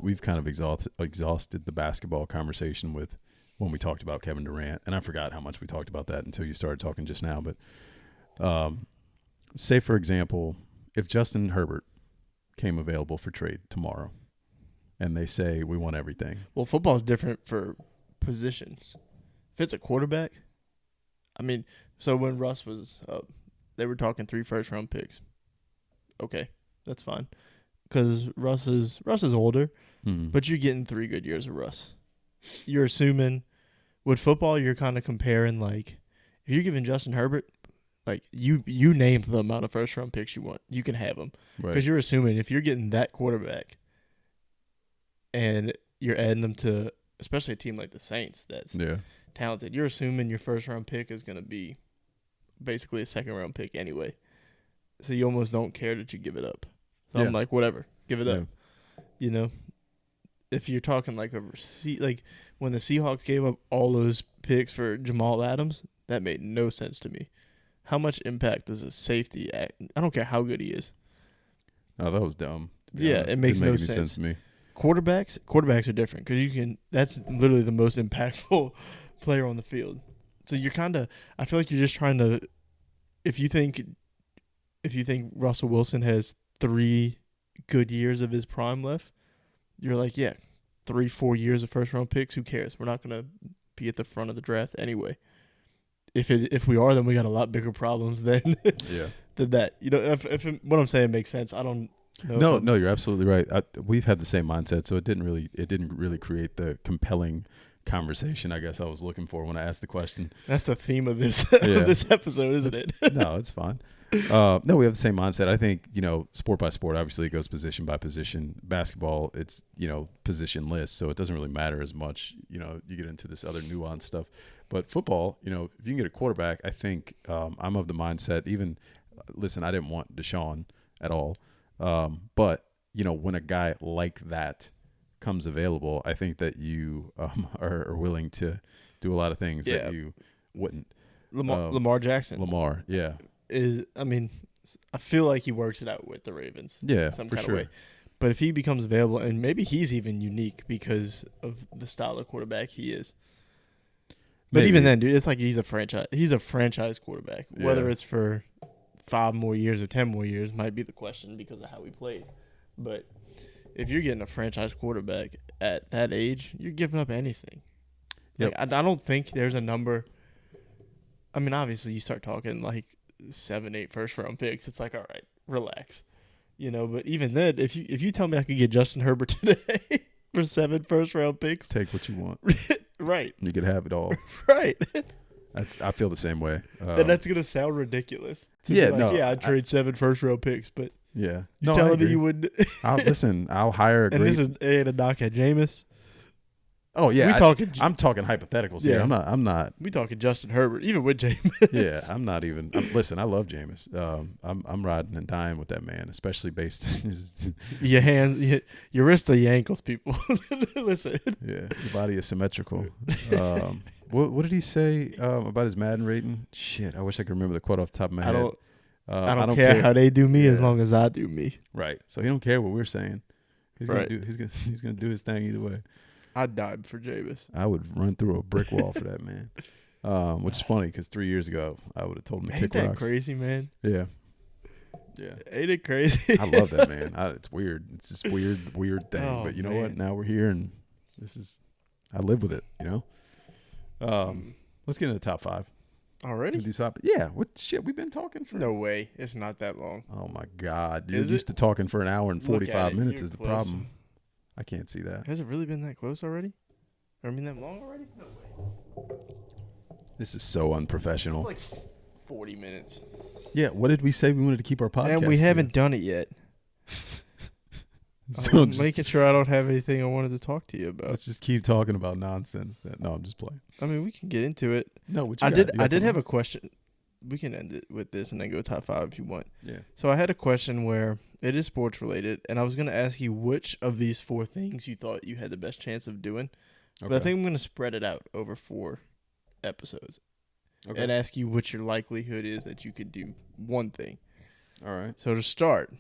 we've kind of exhausted the basketball conversation with when we talked about Kevin Durant, and I forgot how much we talked about that until you started talking just now. But say for example, if Justin Herbert came available for trade tomorrow, and they say we want everything. Well, football is different for positions. If it's a quarterback, I mean, so when Russ was up. They were talking 3 first-round picks. Okay, that's fine. Because Russ is older, but you're getting 3 good years of Russ. You're assuming with football, you're kind of comparing like if you're giving Justin Herbert, like you name the amount of first-round picks you want, you can have them because you're assuming if you're getting that quarterback and you're adding them to, especially a team like the Saints that's talented, you're assuming your first-round pick is going to be basically a second-round pick anyway. So you almost don't care that you give it up. So I'm like, whatever, give it up. You know, if you're talking like like when the Seahawks gave up all those picks for Jamal Adams, that made no sense to me. How much impact does a safety act? I don't care how good he is. Oh, that was dumb. Yeah, it makes no sense to me. Quarterbacks are different because that's literally the most impactful player on the field. So you're I feel like you're just trying to, if you think Russell Wilson has 3 good years of his prime left, you're like, 3-4 years of first round picks, who cares? We're not going to be at the front of the draft anyway. If we are, then we got a lot bigger problems than that. You know, if what I'm saying makes sense, I don't know. No, you're absolutely right. We've had the same mindset, so it didn't really create the compelling conversation I guess I was looking for when I asked the question. That's the theme of this this episode, isn't it? No, it's fine. No, we have the same mindset. I think, sport by sport, obviously it goes position by position. Basketball, it's, positionless, so it doesn't really matter as much. You get into this other nuanced stuff. But football, if you can get a quarterback, I think I'm of the mindset, listen, I didn't want Deshaun at all. But, when a guy like that comes available, I think that you are willing to do a lot of things that you wouldn't. Lamar Jackson. Yeah. I feel like he works it out with the Ravens. Yeah, some for kind sure. of way. But if he becomes available, and maybe he's even unique because of the style of quarterback he is. But even then, dude, it's like he's a franchise quarterback. Yeah. Whether it's for 5 more years or 10 more years might be the question because of how he plays. But if you're getting a franchise quarterback at that age, you're giving up anything. Yep. Like, I don't think there's a number. I mean, obviously, you start talking like 7-8 first-round picks. It's like, all right, relax. But even then, if you tell me I could get Justin Herbert today for 7 first-round picks. Take what you want. Right. You could have it all. Right. I feel the same way. And that's going to sound ridiculous. I'd trade 7 first-round picks, but yeah. You're telling me you wouldn't. I'll hire a great. And this is a knock at Jameis. Oh yeah, I'm talking hypotheticals here. I'm not. We talking Justin Herbert, even with Jameis. Yeah, I'm not even. Listen, I love Jameis. I'm riding and dying with that man, especially based on his your hands, your wrist or your ankles, people. Listen. Yeah, your body is symmetrical. What did he say about his Madden rating? Shit, I wish I could remember the quote off the top of my head. I don't care how they do me as long as I do me. Right. So he don't care what we're saying. He's gonna do his thing either way. I'd die for Jameis. I would run through a brick wall for that man. Which is funny because 3 years ago I would have told him to kick rocks. Ain't that crazy, man? Yeah. Ain't it crazy? I love that man. It's weird. It's this weird thing. Oh, but you know what? Now we're here and I live with it. Let's get into the top 5. Already? Yeah. What shit? We've been talking for. No way. It's not that long. Oh my God! You're Is used to talking for an hour and 45 minutes. You're Is the close. problem? I can't see that. Has it really been that close already? Or I mean that long already? No way. This is so unprofessional. It's like 40 minutes. Yeah. What did we say we wanted to keep our podcast? And we to? haven't done it yet. So I'm making sure I don't have anything I wanted to talk to you about. let's just keep talking about nonsense. No, I'm just playing. I mean, we can get into it. No, what you I got? did. You got I did something have a else? question. We can end it with this and then go top 5 if you want. Yeah. So I had a question where it is sports related, and I was going to ask you which of these 4 things you thought you had the best chance of doing. Okay. But I think I'm going to spread it out over 4 episodes Okay. and ask you what your likelihood is that you could do one thing. All right. So to start,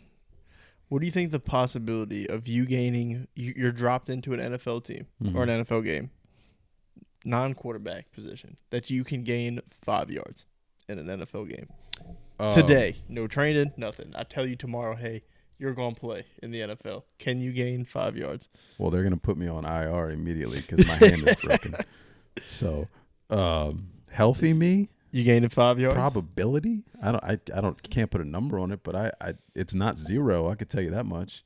what do you think the possibility of you gaining? You're dropped into an NFL team or an NFL game, non-quarterback position, that you can gain 5 yards in an NFL game today? No training, nothing. I tell you tomorrow, hey, you're going to play in the NFL. Can you gain 5 yards? Well, they're gonna put me on IR immediately because my hand is broken. So, healthy me. You gaining 5 yards? Probability? I can't put a number on it, but it's not 0. I could tell you that much.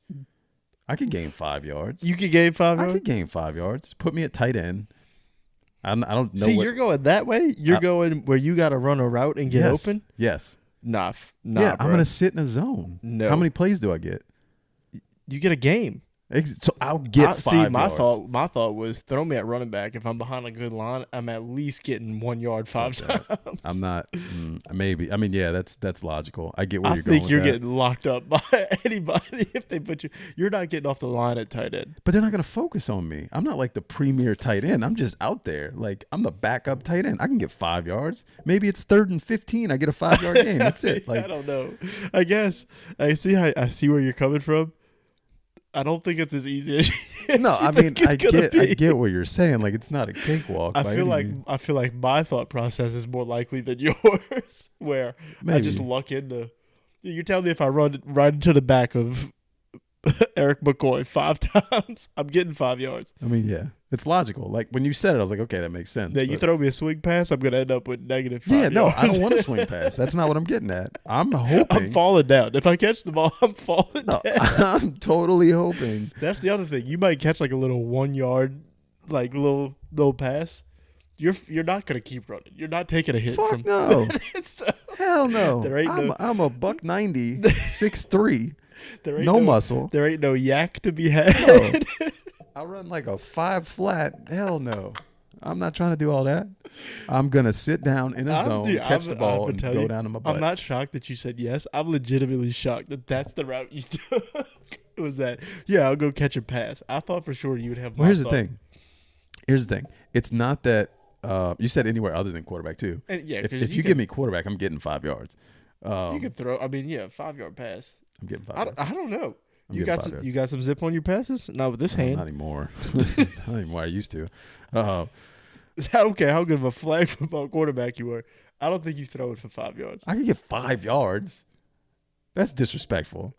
I could gain 5 yards. You could gain 5 yards? I could gain 5 yards. Put me at tight end. I don't know. See, you're going that way? You're going where you got to run a route and get open? Yes. Nah, yeah, bro. I'm going to sit in a zone. No. How many plays do I get? You get a game. So I'll get 5 yards. My thought was throw me at running back. If I'm behind a good line, I'm at least getting 1 yard 5 times. I'm not. Maybe. I mean, yeah, that's logical. I get where you're going. I think you're getting locked up by anybody if they put you. You're not getting off the line at tight end. But they're not going to focus on me. I'm not like the premier tight end. I'm just out there. Like, I'm the backup tight end. I can get 5 yards. Maybe it's 3rd and 15. I get a 5 yard game. That's it. Like, I don't know. I guess I see where you're coming from. I don't think it's as easy as you no, I mean, I be. get what you're saying. Like, it's not a cakewalk. I feel like my thought process is more likely than yours, where I just luck into. You're telling me if I run right into the back of Eric McCoy 5 times, I'm getting 5 yards. I mean, yeah, it's logical. Like when you said it, I was like, okay, that makes sense. Yeah, you throw me a swing pass, I'm gonna end up with -5 Yeah, no, yards. I don't want to swing pass. That's not what I'm getting at. I'm hoping. I'm falling down. If I catch the ball, I'm falling down. I'm totally hoping. That's the other thing. You might catch like a little 1 yard, like little pass. You're not gonna keep running. You're not taking a hit. Fuck no. So, Hell no. I'm a $190, 6'3". No muscle. There ain't no yak to be had. No. I run like a 5 flat. Hell no. I'm not trying to do all that. I'm going to sit down in a zone, catch the ball, and go down to my butt. I'm not shocked that you said yes. I'm legitimately shocked that that's the route you took. It was that, yeah, I'll go catch a pass. I thought for sure you would have Here's the thing. It's not that you said anywhere other than quarterback, too. And yeah, if you give me quarterback, I'm getting 5 yards. You could throw, 5 yard pass. I'm getting 5 yards. I don't know. I'm You got some zip on your passes? Not with this hand. Not anymore. Not anymore. I used to. I don't care how good of a flag football quarterback you were. I don't think you throw it for 5 yards. I could get 5 yards. That's disrespectful.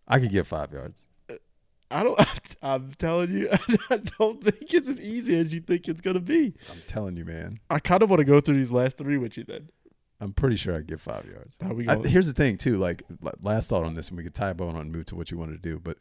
I could get 5 yards. I'm telling you, I don't think it's as easy as you think it's going to be. I'm telling you, man. I kind of want to go through these last 3 with you then. I'm pretty sure I'd get 5 yards. How we going? Here's the thing, too. Like, last thought on this, and we could tie a bow on and move to what you wanted to do. But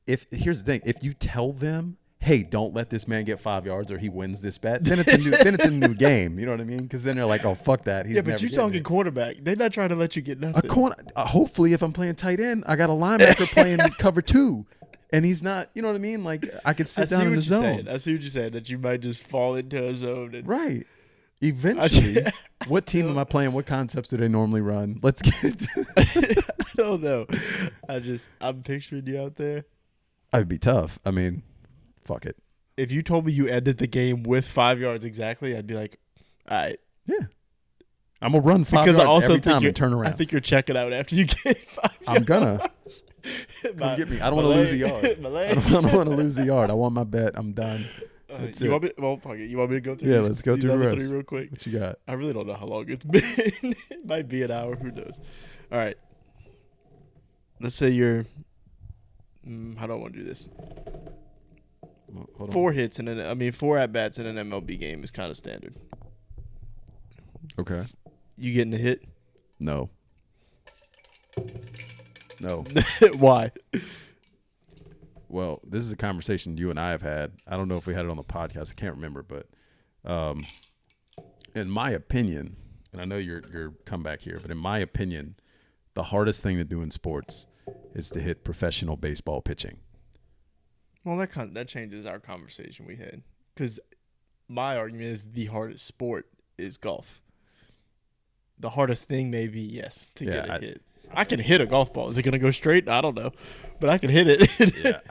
here's the thing. If you tell them, hey, don't let this man get 5 yards or he wins this bet, then it's a new game. You know what I mean? Because then they're like, oh, fuck that. He's but you're talking quarterback. They're not trying to let you get nothing. Hopefully, if I'm playing tight end, I got a linebacker playing cover 2. And he's not, you know what I mean? Like, I could sit down in the zone. I see what you're saying, that you might just fall into a zone. Right. Eventually, what team am I playing? What concepts do they normally run? Let's get it. I don't know. I'm picturing you out there. I'd be tough. I mean, fuck it. If you told me you ended the game with 5 yards exactly, I'd be like, all right. Yeah. I'm going to run 5 yards every time and turn around. I think you're checking out after you get 5 yards. I'm going to. Come get me. I don't want to lose a yard. I don't want to lose a yard. I want my bet. I'm done. You want me to go through? Yeah, let's go through the rest. 3 real quick. What you got? I really don't know how long it's been. It might be an hour. Who knows? All right. Let's say you're. How do I want to do this? Hold on. 4 hits 4 at bats in an MLB game is kind of standard. Okay. You getting a hit? No. Why? Well, this is a conversation you and I have had. I don't know if we had it on the podcast. I can't remember, but in my opinion, and I know your comeback here, but in my opinion, the hardest thing to do in sports is to hit professional baseball pitching. Well, that changes our conversation we had, because my argument is the hardest sport is golf. The hardest thing may be, yes, to get a hit. I can hit a golf ball. Is it going to go straight? I don't know, but I can hit it. Yeah,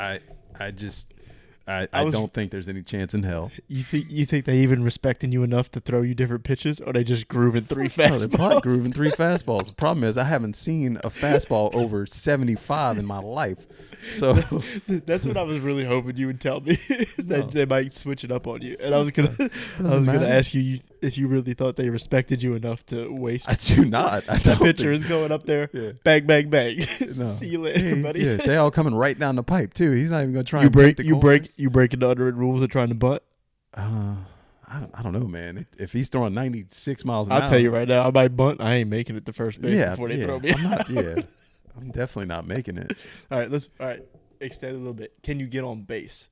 I don't think there's any chance in hell. You think they even respecting you enough to throw you different pitches, or they just grooving 3 fastballs? No, they're probably grooving 3 fastballs. The problem is I haven't seen a fastball over 75 in my life. So that's what I was really hoping you would tell me, is that they might switch it up on you. And I was gonna ask you if you really thought they respected you enough to waste. I do not. The pitcher is going up there, bang, bang, bang. No. See you later, buddy. Yeah, they all coming right down the pipe too. He's not even gonna try. You breaking the unwritten rules of trying to butt. I don't know, man. If he's throwing 96 miles an hour, I'll tell you right now, I might bunt. I ain't making it to first base before they throw me. I'm definitely not making it. All right, extend a little bit. Can you get on base?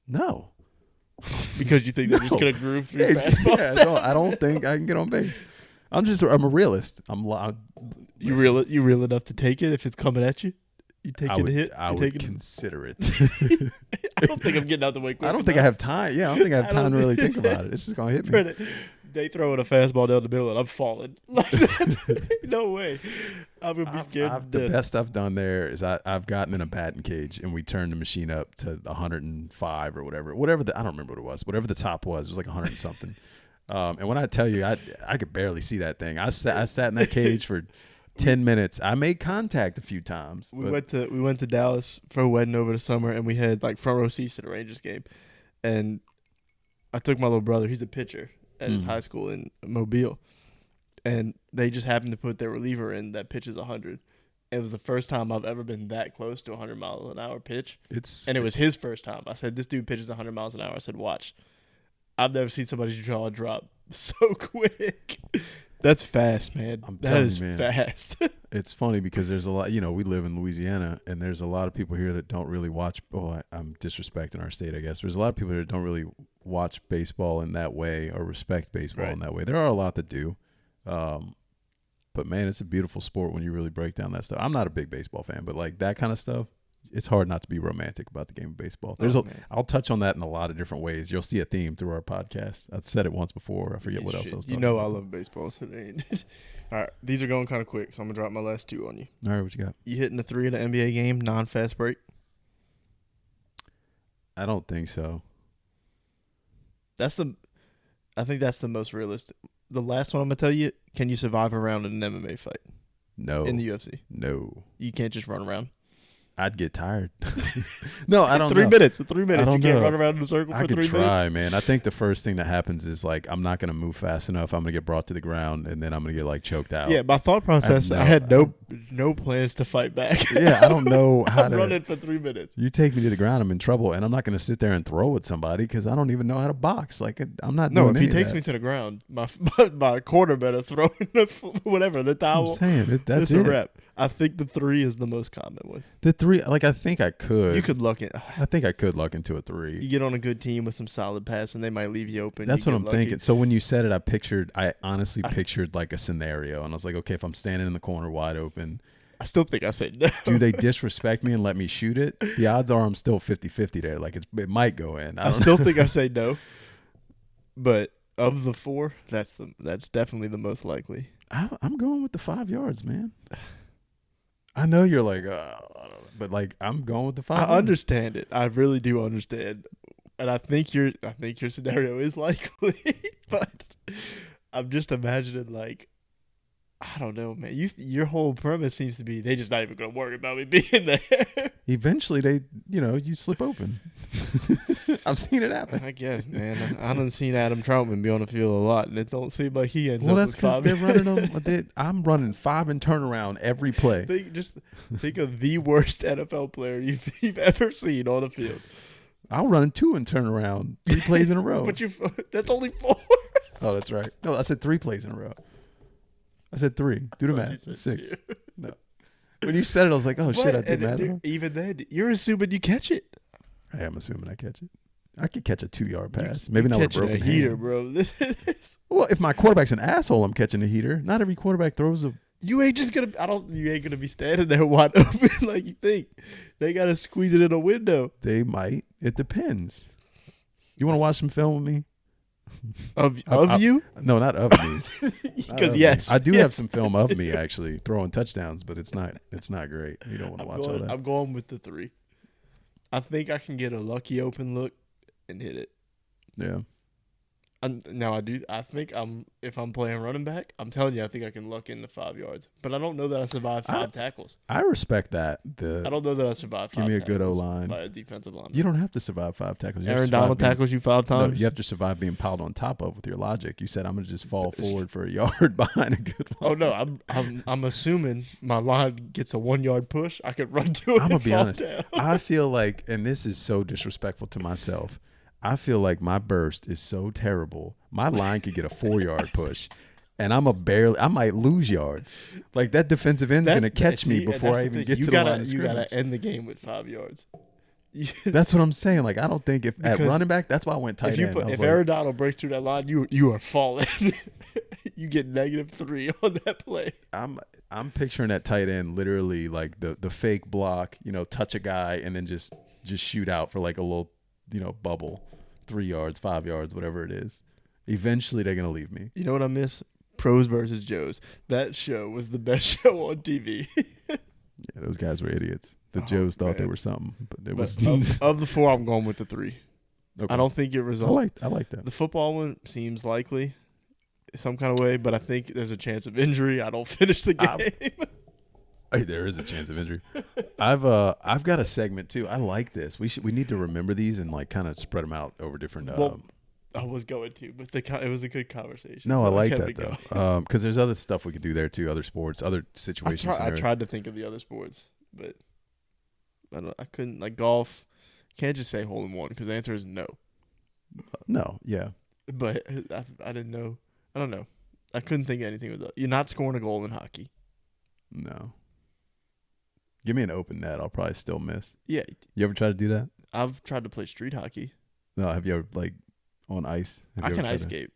No. Because you think they're just going to groove through fastballs? I don't think I can get on base. I'm a realist. You real enough to take it if it's coming at you? You take it a hit? I would consider it. I don't think I'm getting out the way quick. I don't think I have time. Yeah, I don't think I have time to really think about it. It's just going to hit me. They throw a fastball down the middle and I'm falling. No way. I'm going to be scared. The best I've done there is I've gotten in a batting cage and we turned the machine up to 105 or whatever. I don't remember what it was. Whatever the top was, it was like 100 and something. And when I tell you, I could barely see that thing. I sat in that cage for 10 minutes. I made contact a few times. We went to Dallas for a wedding over the summer, and we had like front row seats to the Rangers game. And I took my little brother. He's a pitcher at his high school in Mobile, and they just happened to put their reliever in that pitches 100. It was the first time I've ever been that close to a 100 mile an hour pitch, and it was his first time. I said, "This dude pitches 100 miles an hour." I said, "Watch." I've never seen somebody's jaw drop so quick. That's fast, man. That is fast. It's funny because there's a lot, we live in Louisiana, and there's a lot of people here that don't really watch. Oh, I'm disrespecting our state, I guess. There's a lot of people that don't really watch baseball in that way or respect baseball in that way. There are a lot that do. But, man, it's a beautiful sport when you really break down that stuff. I'm not a big baseball fan, but, like, that kind of stuff, it's hard not to be romantic about the game of baseball. I'll touch on that in a lot of different ways. You'll see a theme through our podcast. I've said it once before. I forget what else I was talking about. I love baseball. So all right, these are going kind of quick, so I'm going to drop my last 2 on you. All right, what you got? You hitting the 3 in an NBA game, non-fast break? I don't think so. I think that's the most realistic. The last one I'm going to tell you, can you survive a round in an MMA fight? No. In the UFC? No. You can't just run around? I'd get tired. No, I don't know. 3 minutes. 3 minutes. You can't run around in a circle for 3 minutes? I could try, man. I think the first thing that happens is, like, I'm not going to move fast enough. I'm going to get brought to the ground, and then I'm going to get, like, choked out. Yeah, my thought process, I had no plans to fight back. Yeah, I don't know how I'm running for 3 minutes. You take me to the ground, I'm in trouble, and I'm not going to sit there and throw at somebody because I don't even know how to box. Like, I'm not doing if he takes me to the ground, my corner better throw in the towel. That's what I'm saying. That's a wrap. I think the 3 is the most common one. The 3, like, I think I could. You could luck it. I think I could luck into a 3. You get on a good team with some solid pass, and they might leave you open. That's what I'm thinking. So when you said it, I honestly pictured like a scenario, and I was like, okay, if I'm standing in the corner wide open. I still think I said no. Do they disrespect me and let me shoot it? The odds are I'm still 50-50 there. Like, it might go in. I still think I say no. But of the 4, that's definitely the most likely. I'm going with the 5 yards, man. I know you're like, but like I'm going with the 5. I understand it. I really do understand, and I think your scenario is likely. But I'm just imagining, like, I don't know, man. Your whole premise seems to be they just not even gonna worry about me being there. Eventually, you slip open. I've seen it happen. I guess, man. I done seen Adam Troutman be on the field a lot, and it don't seem like he ends up. Well, that's because they're running them. I'm running 5 and turnaround every play. Think of the worst NFL player you've ever seen on the field. I'll run 2 and turn around 3 plays in a row. But that's only 4. Oh, that's right. No, I said 3 plays in a row. I said 3. Do the math. 6. No. When you said it, I was like, oh, shit, I did math wrong. Even then, you're assuming you catch it. I am assuming I catch it. I could catch a 2-yard pass. Maybe not with a broken heater, hand. bro. Well, if my quarterback's an asshole, I'm catching a heater. Not every quarterback throws a... You ain't just gonna. You ain't gonna be standing there wide open like you think. They gotta squeeze it in a window. They might. It depends. You want to watch some film with me? Of you? No, not of me. Because yes, I do have some film of me actually throwing touchdowns, but it's not great. You don't want to watch all that. I'm going with the 3. I think I can get a lucky open look and hit it. Yeah. Now I do. I think if I'm playing running back, I'm telling you, I think I can luck in the 5 yards. But I don't know that I survived 5 tackles. I respect that. I don't know that I survived 5 tackles. Give me a good O-line By a defensive lineman. You don't have to survive 5 tackles. Aaron Donald tackles you 5 times. No, you have to survive being piled on top of with your logic. You said I'm gonna just fall forward for a yard behind a good line. Oh no, I'm assuming my line gets a 1 yard push. I could run to it. I'm gonna be honest. Down. I feel like, and this is so disrespectful to myself, I feel like my burst is so terrible. My line could get a 4-yard push, and I might lose yards. Like that defensive end's gonna catch me before I even get to the line of scrimmage. You gotta end the game with 5 yards. That's what I'm saying. Like I don't think at running back, that's why I went tight end. If Aaron Donald breaks through that line, you are falling. You get -3 on that play. I'm picturing that tight end literally like the fake block, touch a guy and then just shoot out for like a little, bubble, 3 yards, 5 yards, whatever it is. Eventually they're gonna leave me. You know what I miss? Pros versus Joes. That show was the best show on TV. Yeah, those guys were idiots. The Joes thought they were something, but it was of the 4. I'm going with the 3. Okay. I don't think it results. I like that. The football one seems likely, some kind of way, but I think there's a chance of injury. I don't finish the game. There is a chance of injury. I've got a segment too. I like this. We need to remember these and like kind of spread them out over different. I was going to, but it was a good conversation. No, so I like that though, because there's other stuff we could do there too, other sports, other situations. I tried to think of the other sports, but I couldn't. Like golf, can't just say hole in one because the answer is no. No, yeah. But I didn't know. I don't know. I couldn't think of anything with that. You're not scoring a goal in hockey. No. Give me an open net. I'll probably still miss. Yeah. You ever try to do that? I've tried to play street hockey. No, have you ever like on ice? I can ice skate,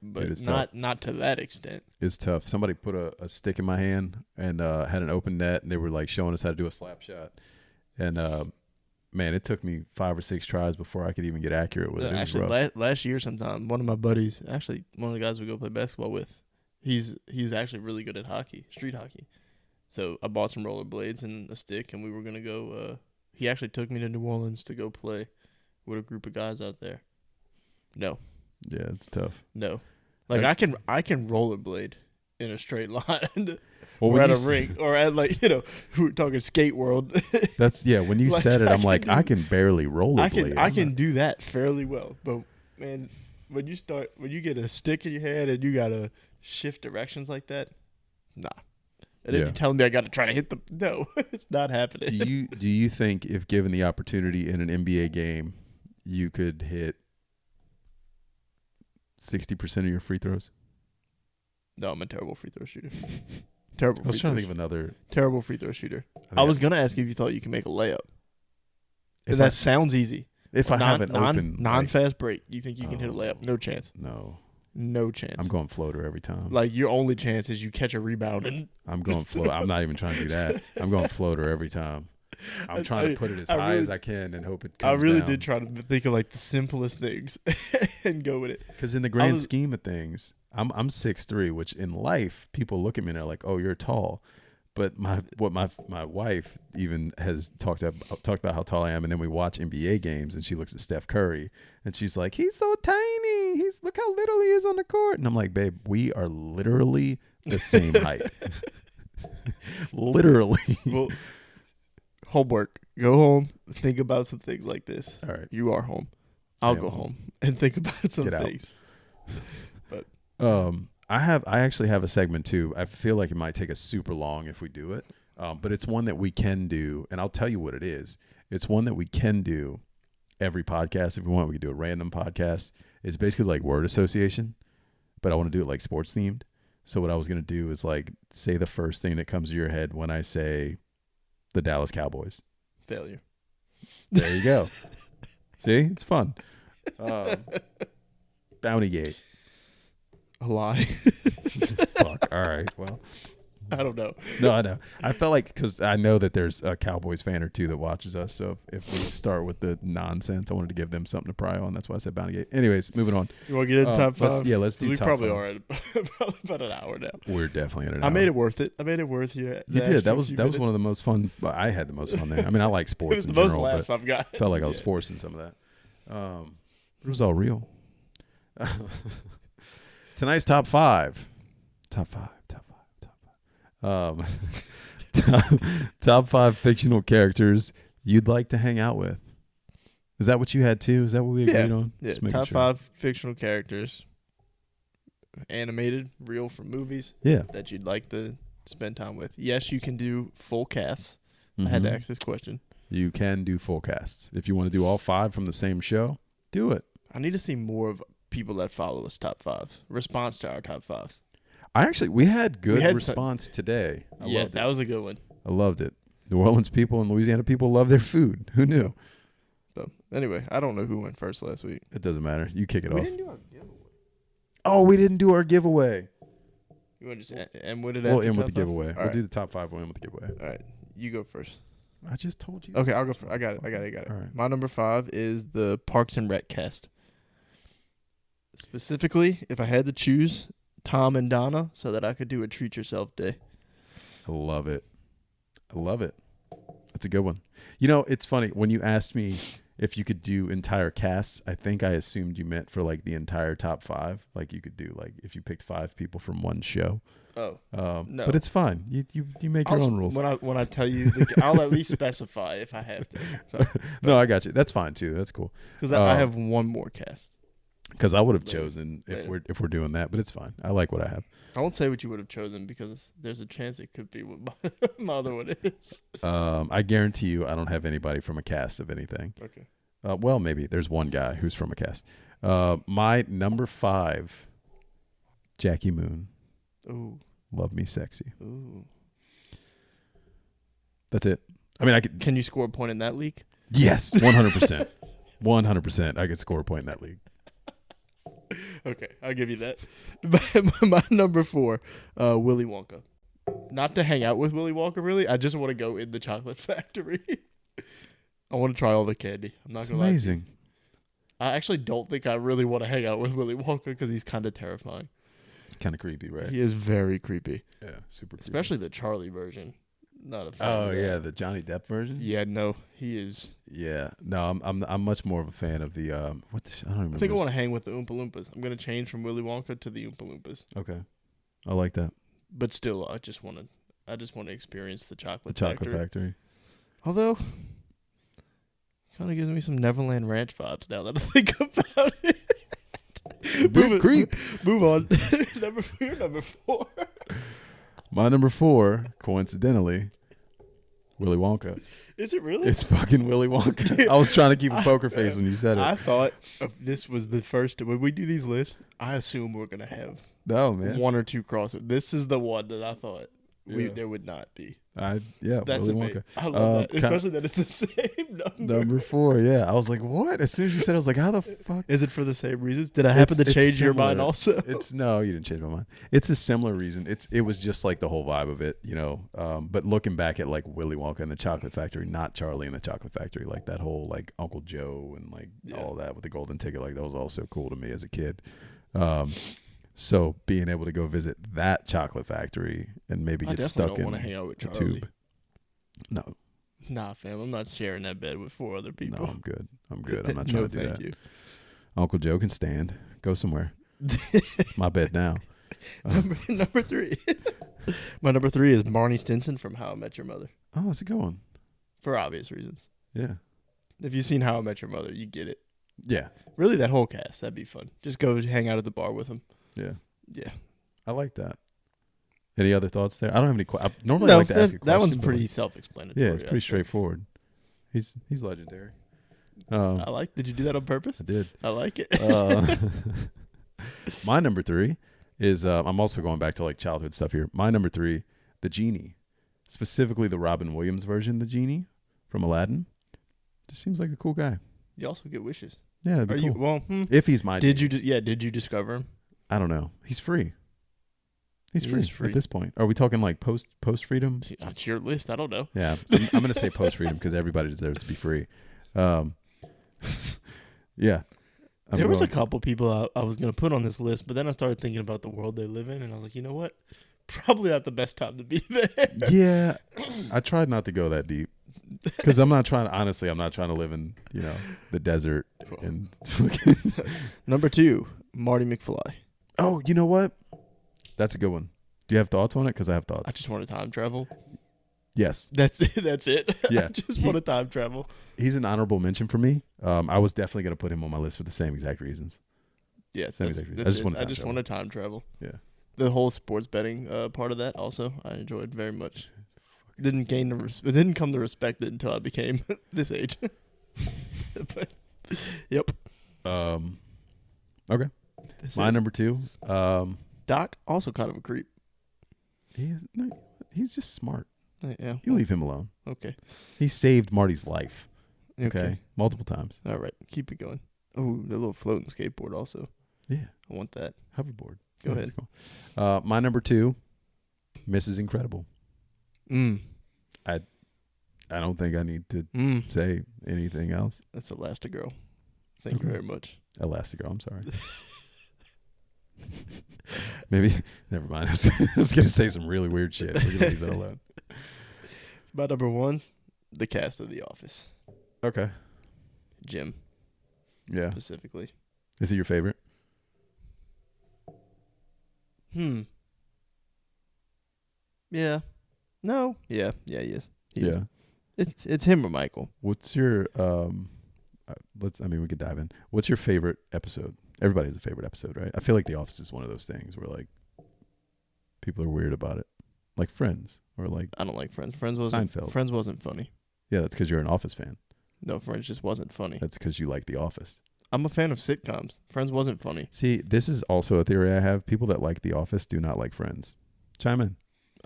but not to that extent. It's tough. Somebody put a stick in my hand and had an open net, and they were like showing us how to do a slap shot. And man, it took me 5 or 6 tries before I could even get accurate with it. Actually, last year sometime, one of my buddies, actually one of the guys we go play basketball with, he's actually really good at hockey, street hockey. So I bought some rollerblades and a stick, and we were gonna go. He actually took me to New Orleans to go play with a group of guys out there. No. Yeah, it's tough. No. Like I can rollerblade in a straight line. Well, or at a rink, or at we're talking skate world. That's when you said it, I'm like, I can barely rollerblade. I can do that fairly well, but man, when you get a stick in your hand and you gotta shift directions like that, nah. And then you're telling me I got to try to hit no, it's not happening. Do you think if given the opportunity in an NBA game, you could hit 60% of your free throws? No, I'm a terrible free throw shooter. I was trying to think of another. Terrible free throw shooter. I was going to ask you if you thought you could make a layup. That sounds easy. If I have an open. Non-fast break, you think you can hit a layup? No chance. No chance. I'm going floater every time. Like, your only chance is you catch a rebound. And I'm going floater. I'm not even trying to do that. I'm going floater every time. I'm trying to put it as high as I can and hope it comes I really down. did try to think of, like, the simplest things and go with it. Because in the grand scheme of things, I'm 6'3", which in life, people look at me and they're like, oh, you're tall. But my wife even has talked about how tall I am, and then we watch NBA games, and she looks at Steph Curry, and she's like, he's so tiny. Look how little he is on the court. And I'm like, babe, we are literally the same height. Literally. Well, homework. Go home. Think about some things like this. All right. You are home. I'll go home and think about some things. But I actually have a segment too. I feel like it might take us super long if we do it, but it's one that we can do, and I'll tell you what it is. It's one that we can do every podcast if we want. We can do a random podcast. It's basically like word association. but I want to do it like sports themed. So what I was going to do is like say the first thing that comes to your head when I say the Dallas Cowboys. Failure. There you go. See, it's fun. Bountygate. A lie. Fuck. All right. Well, I don't know. no, I know. I felt like because I know that there's a Cowboys fan or two that watches us. So if we start with the nonsense, I wanted to give them something to pry on. That's why I said Bountygate. Anyways, moving on. You want to get in top 5? Let's do we top probably 5. are at probably about an hour now. We're definitely at an hour. I made it worth it. I made it worth you. You did. That was one of the most fun. Well, I had the most fun there. I mean, I like sports It was in the most general, laughs but I've got. felt like I was forcing some of that. It was all real. Tonight's top 5. Top 5 fictional characters you'd like to hang out with. Is that what you had too? Is that what we agreed on? Yeah. Top 5 fictional characters, animated, real from movies. Yeah. That you'd like to spend time with. Yes, you can do full casts. I had to ask this question. You can do full casts if you want to do all 5 from the same show. Do it. I need to see more of people that follow us top 5. Response to our top 5s. We had good response today. That was a good one. I loved it. New Orleans people and Louisiana people love their food. Who knew? So anyway, I don't know who went first last week. It doesn't matter. You kick it off. We didn't do our giveaway. Oh, we didn't do our giveaway. You want to just end with it? We'll end with the giveaway. All We'll right. do the top 5. We'll end with the giveaway. All right. You go first. I just told you. Okay, I'll go first. I got it. All right. My number 5 is the Parks and Rec cast. Specifically, if I had to choose Tom and Donna so that I could do a treat yourself day. I love it. That's a good one. You know, it's funny. When you asked me if you could do entire casts, I think I assumed you meant for like the entire top 5. Like you could do like if you picked 5 people from one show. Oh. No. But it's fine. You make your own rules. When I tell you, I'll at least specify if I have to. So, no, I got you. That's fine too. That's cool. Because I have one more cast. Because I would have chosen if we're doing that, but it's fine. I like what I have. I won't say what you would have chosen because there's a chance it could be what my other one is. I guarantee you, I don't have anybody from a cast of anything. Okay. Well, maybe there's one guy who's from a cast. My number 5, Jackie Moon. Ooh. Love Me Sexy. Ooh. That's it. I mean, I could. Can you score a point in that league? Yes, 100%. 100%. I could score a point in that league. Okay, I'll give you that. My number 4, Willy Wonka. Not to hang out with Willy Wonka, really. I just want to go in the chocolate factory. I want to try all the candy. I'm not going to lie. It's amazing. I actually don't think I really want to hang out with Willy Wonka because he's kind of terrifying. Kind of creepy, right? He is very creepy. Yeah, super creepy. Especially the Charlie version. Not a fan. Oh yeah, the Johnny Depp version. Yeah, no, he is. Yeah, no, I'm much more of a fan of the I don't remember. I think I want to hang with the Oompa Loompas. I'm gonna change from Willy Wonka to the Oompa Loompas. Okay, I like that. But still, I just want to experience the chocolate. The chocolate factory. Although, kind of gives me some Neverland Ranch vibes now that I think about it. Move on. Number 4. My number 4, coincidentally, Willy Wonka. Is it really? It's fucking Willy Wonka. I was trying to keep a poker face when you said it. I thought this was the first. When we do these lists, I assume we're gonna have one or two crossovers. This is the one that I thought there would not be. That's Willy Wonka. I love that, especially that it's the same number. Number 4, yeah. I was like, what? As soon as you said it, I was like, how the fuck? Is it for the same reasons? Did I happen to change your mind also? No, you didn't change my mind. It's a similar reason. It was just like the whole vibe of it, you know. But looking back at like Willy Wonka and the Chocolate Factory, not Charlie and the Chocolate Factory, like that whole like Uncle Joe and like all that with the golden ticket, like that was all so cool to me as a kid. So being able to go visit that chocolate factory and maybe get stuck in hang out with a tube. No. Nah, fam. I'm not sharing that bed with 4 other people. No, I'm good. I'm not trying to do that. Thank you. Uncle Joe can stand. Go somewhere. It's my bed now. Number 3. My number 3 is Barney Stinson from How I Met Your Mother. Oh, that's a good one. For obvious reasons. Yeah. If you've seen How I Met Your Mother, you get it. Yeah. Really, that whole cast. That'd be fun. Just go hang out at the bar with him. Yeah. Yeah. I like that. Any other thoughts there? I don't have any questions. Normally I like to ask a question. That one's pretty self-explanatory. Yeah, it's pretty straightforward. He's legendary. Did you do that on purpose? I did. I like it. My number 3 is I'm also going back to like childhood stuff here. My number 3, the genie, specifically the Robin Williams version, the genie from Aladdin. Just seems like a cool guy. You also get wishes. Yeah, that'd be cool. You well? If he's my did genie. you? Did you discover him? I don't know. He's free. He's He free, is free at this point. Are we talking like post freedom? It's your list. I don't know. Yeah, I'm going to say post freedom because everybody deserves to be free. Yeah. There was a couple people I was going to put on this list, but then I started thinking about the world they live in, and I was like, you know what? Probably not the best time to be there. Yeah, I tried not to go that deep because I'm not trying to live in, the desert. And Number 2, Marty McFly. Oh, you know what? That's a good one. Do you have thoughts on it? Because I have thoughts. I just want to time travel. Yes. That's it. That's it. Yeah. I just want to time travel. He's an honorable mention for me. I was definitely going to put him on my list for the same exact reasons. Yes. I just want to time travel. Yeah. The whole sports betting part of that also I enjoyed very much. Didn't come to respect it until I became this age. But, yep. Okay. That's My it. number 2. Doc, also kind of a creep. He's just smart. Yeah. You leave him alone. Okay. He saved Marty's life. Okay. Okay. Multiple times. All right. Keep it going. Oh, the little floating skateboard also. Yeah. I want that. Hoverboard. Go ahead. Cool. My number 2, Mrs. Incredible. I don't think I need to say anything else. That's Elastigirl. Thank you very much. Elastigirl, I'm sorry. Maybe, never mind. I was going to say some really weird shit. We're going to leave that alone. My number 1, the cast of The Office. Okay. Jim. Yeah. Specifically. Is he your favorite? Yeah. No. Yeah. Yeah, he is. He is. Yeah. It's him or Michael. What's your we could dive in. What's your favorite episode? Everybody has a favorite episode, right? I feel like The Office is one of those things where like people are weird about it. Like Friends or like I don't like Friends. Seinfeld. Friends wasn't funny. Yeah, that's because you're an Office fan. No, Friends just wasn't funny. That's because you like The Office. I'm a fan of sitcoms. Friends wasn't funny. See, this is also a theory I have. People that like The Office do not like Friends. Chime in.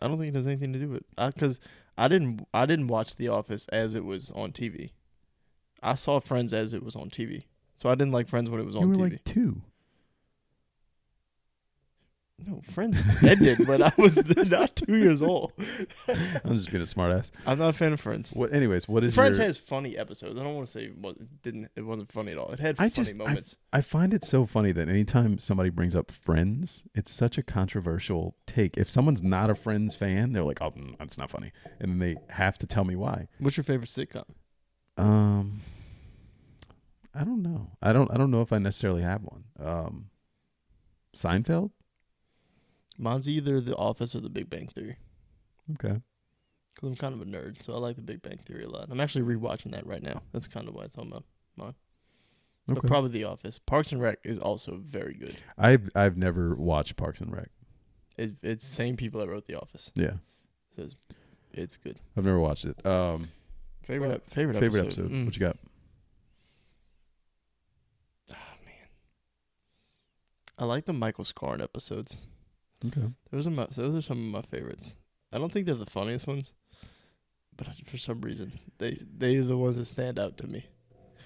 I don't think it has anything to do with it. Because I didn't watch The Office as it was on TV. I saw Friends as it was on TV. So I didn't like Friends when it was on TV. You were like 2. No, Friends ended when I was not 2 years old. I'm just being a smartass. I'm not a fan of Friends. What is Friends has funny episodes. I don't want to say it wasn't funny at all. It had funny moments. I find it so funny that anytime somebody brings up Friends, it's such a controversial take. If someone's not a Friends fan, they're like, "Oh, that's not funny," and then they have to tell me why. What's your favorite sitcom? I don't know. I don't know if I necessarily have one. Seinfeld. Mine's either The Office or The Big Bang Theory. Okay. Because I'm kind of a nerd, so I like The Big Bang Theory a lot. I'm actually rewatching that right now. That's kind of why it's on my mind. But probably The Office. Parks and Rec is also very good. I've never watched Parks and Rec. It's the same people that wrote The Office. Yeah. So it's good. I've never watched it. Favorite episode. What you got? Oh, man. I like the Michael Scarn episodes. Okay. Those are some of my favorites. I don't think they're the funniest ones, but for some reason they're the ones that stand out to me.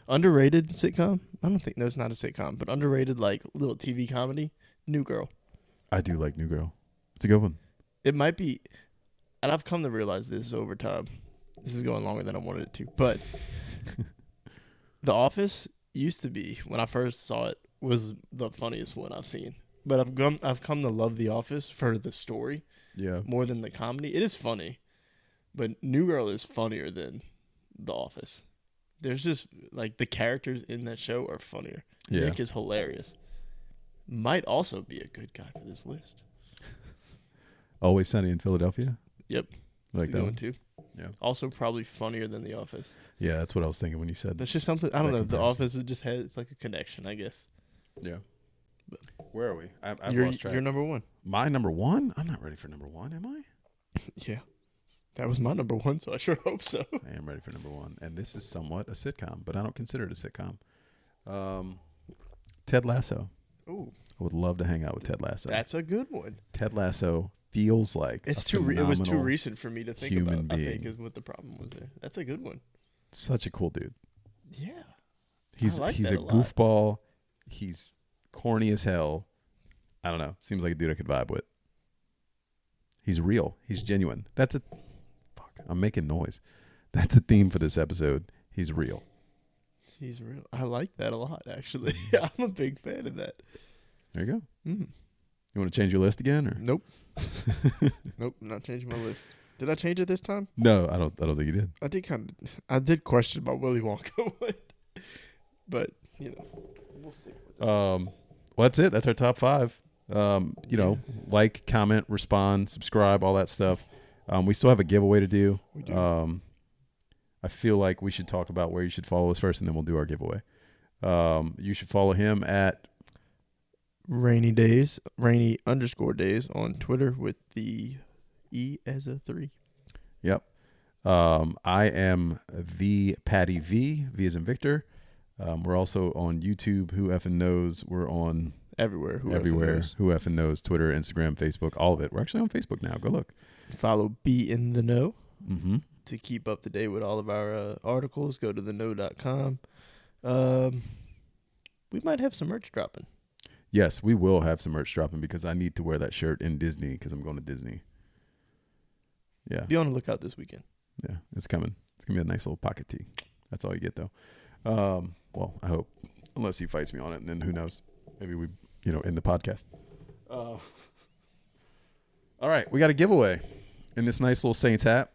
Underrated sitcom? I don't think it's not a sitcom, but underrated like little TV comedy. New Girl. I do like New Girl. It's a good one. It might be, and I've come to realize this over time. This is going longer than I wanted it to, but The Office used to be, when I first saw it, was the funniest one I've seen. But I've come to love The Office for the story, more than the comedy. It is funny, but New Girl is funnier than The Office. There's just like the characters in that show are funnier. Yeah. Nick is hilarious. Might also be a good guy for this list. Always Sunny in Philadelphia. Yep, I like that one too. Yeah. Also probably funnier than The Office. Yeah, that's what I was thinking when you said. That's just something I don't know. Comparison. The Office it's like a connection, I guess. Yeah. Where are we? I've lost track. You're number 1. My number 1? I'm not ready for number 1, am I? Yeah. That was my number 1, so I sure hope so. I am ready for number 1. And this is somewhat a sitcom, but I don't consider it a sitcom. Ted Lasso. Ooh. I would love to hang out with Ted Lasso. That's a good one. Ted Lasso feels like it was too recent for me to think about. I think is what the problem was there. That's a good one. Such a cool dude. Yeah. He's a goofball. He's corny as hell. I don't know. Seems like a dude I could vibe with. He's real. He's genuine. I'm making noise. That's a theme for this episode. He's real. He's real. I like that a lot, actually. I'm a big fan of that. There you go. You want to change your list again, or nope? Nope, not changing my list. Did I change it this time? No, I don't think you did. I did question about Willy Wonka, but we'll stick with it. Well, that's it. That's our top 5. Like, comment, respond, subscribe, all that stuff. We still have a giveaway to do. We do. I feel like we should talk about where you should follow us first, and then we'll do our giveaway. You should follow him at rainy_days on Twitter with the E as a 3. Yep. I am the Patty V as in Victor. We're also on YouTube. Who effing knows? We're on everywhere. Who effing knows? Twitter, Instagram, Facebook, all of it. We're actually on Facebook now. Go look. Follow Be in the Know. Mm-hmm. To keep up to date with all of our articles, go to theknow.com. We might have some merch dropping. Yes, we will have some merch dropping because I need to wear that shirt in Disney because I'm going to Disney. Yeah. Be on the lookout this weekend. Yeah, it's coming. It's going to be a nice little pocket tee. That's all you get, though. Well, I hope. Unless he fights me on it, and then who knows? Maybe we, end the podcast. All right, we got a giveaway in this nice little Saints hat.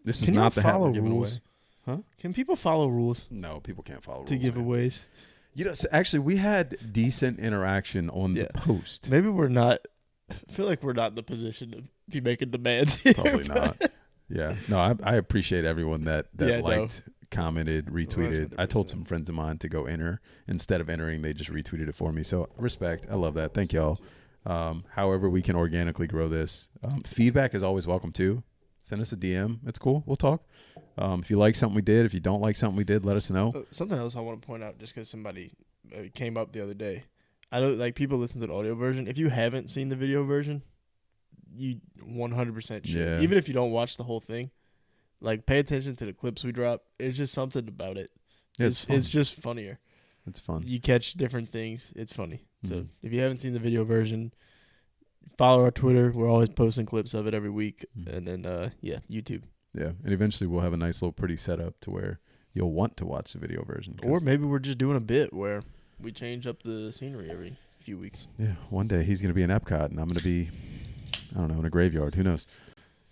This is not the hat we're giving away. Huh? Can people follow rules? No, people can't follow rules. To giveaways? So actually, we had decent interaction on the post. Maybe we're not. I feel like we're not in the position to be making demands here. Probably not. Yeah. No, I appreciate everyone that liked, commented, retweeted. 100%. I told some friends of mine to go enter. Instead of entering, they just retweeted it for me. So respect. I love that. Thank y'all. However we can organically grow this. Feedback is always welcome too. Send us a DM. It's cool. We'll talk. If you like something we did, if you don't like something we did, let us know. Something else I want to point out, just because somebody came up the other day. I don't like people listen to the audio version. If you haven't seen the video version, you 100% should. Yeah. Even if you don't watch the whole thing, like pay attention to the clips we drop. It's just something about it. It's just funnier. It's fun. You catch different things. It's funny. Mm-hmm. So if you haven't seen the video version, follow our Twitter. We're always posting clips of it every week. Mm-hmm. And then, YouTube. Yeah, and eventually we'll have a nice little pretty setup to where you'll want to watch the video version. Or maybe we're just doing a bit where we change up the scenery every few weeks. Yeah, one day he's going to be in Epcot and I'm going to be, I don't know, in a graveyard. Who knows?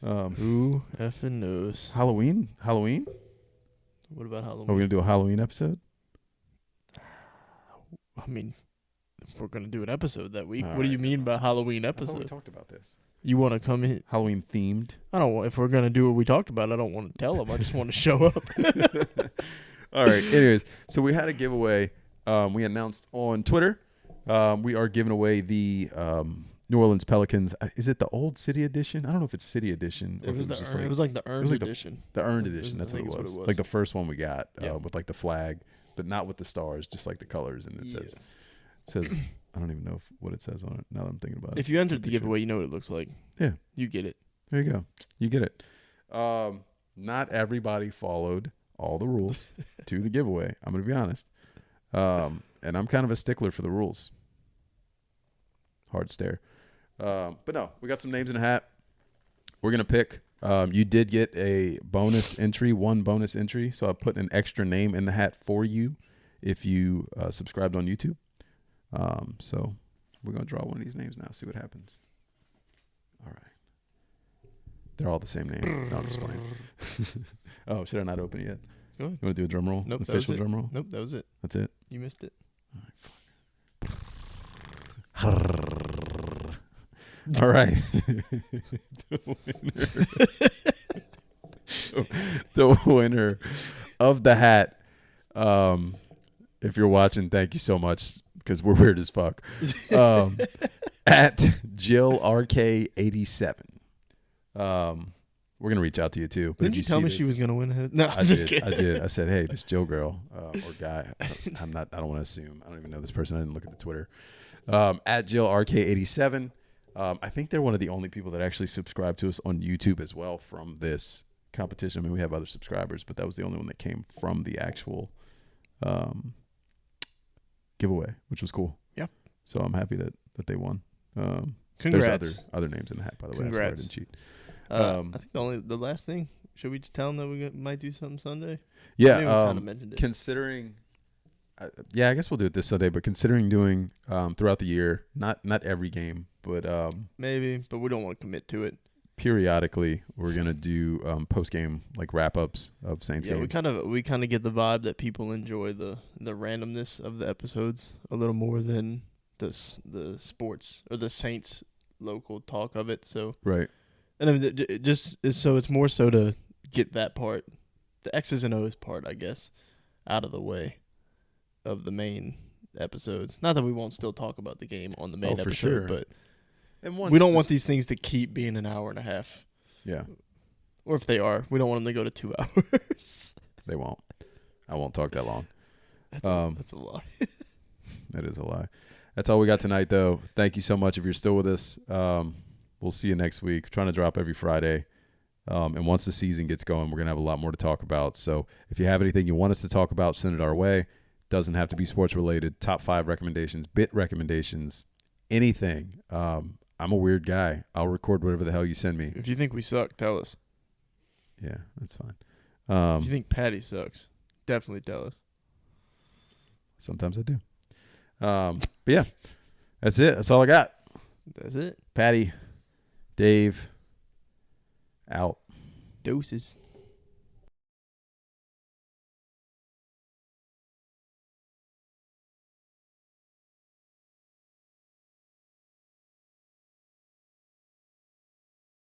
Who effing knows? Halloween? What about Halloween? Are we going to do a Halloween episode? I mean, if we're going to do an episode that week. What do you mean by Halloween episode? I thought we talked about this. You want to come in Halloween themed? I don't want. If we're gonna do what we talked about, I don't want to tell them. I just want to show up. All right. Anyways, so we had a giveaway. We announced on Twitter. We are giving away the New Orleans Pelicans. Is it the Old City Edition? I don't know if it's City Edition. It was like the Earned Edition. The Earned Edition. That's what it was. Like the first one we got with like the flag, but not with the stars, just like the colors, and it says. I don't even know what it says on it now that I'm thinking about it. If you entered the giveaway, you know what it looks like. Yeah. You get it. There you go. You get it. Not everybody followed all the rules to the giveaway. I'm going to be honest. And I'm kind of a stickler for the rules. Hard stare. But no, we got some names in a hat. We're going to pick. You did get a bonus entry, one bonus entry. So I put an extra name in the hat for you if you subscribed on YouTube. So we're going to draw one of these names now, see what happens. All right. They're all the same name. No, I'm just playing. Oh, should I not open it yet? Go ahead. You want to do a drum roll? Nope. Official drum roll? Nope, that was it. That's it? You missed it. All right. All right. The winner of the hat. If you're watching, thank you so much because we're weird as fuck. At Jill RK87. We're gonna reach out to you too. Didn't you tell me she was gonna win? No, I'm just kidding. I did. I said, hey, this Jill girl or guy. I don't want to assume. I don't even know this person. I didn't look at the Twitter. At Jill RK87. I think they're one of the only people that actually subscribe to us on YouTube as well from this competition. I mean, we have other subscribers, but that was the only one that came from the actual giveaway, which was cool. Yeah. So I'm happy that they won. Congrats. There's other names in the hat, by the way. Congrats. I didn't cheat. I think the last thing, should we just tell them that we might do something Sunday? Yeah. I think we kind of mentioned it. Considering, I guess we'll do it this Sunday, but considering doing throughout the year, not every game, but maybe, but we don't want to commit to it. Periodically, we're gonna do post game like wrap ups of Saints games. we kind of get the vibe that people enjoy the randomness of the episodes a little more than the sports or the Saints local talk of it. So right. And I mean, it's more so to get that part, the X's and O's part, I guess, out of the way of the main episodes. Not that we won't still talk about the game on the main episode, sure. but And we don't want these things to keep being an hour and a half. Yeah. Or if they are, we don't want them to go to 2 hours. They won't. I won't talk that long. That's a lie. That is a lie. That's all we got tonight, though. Thank you so much if you're still with us. We'll see you next week. We're trying to drop every Friday. And once the season gets going, we're going to have a lot more to talk about. So if you have anything you want us to talk about, send it our way. Doesn't have to be sports related. Top 5 recommendations, bit recommendations, anything. I'm a weird guy. I'll record whatever the hell you send me. If you think we suck, tell us. Yeah, that's fine. If you think Patty sucks, definitely tell us. Sometimes I do. But yeah, that's it. That's all I got. That's it. Patty, Dave, out. Doses.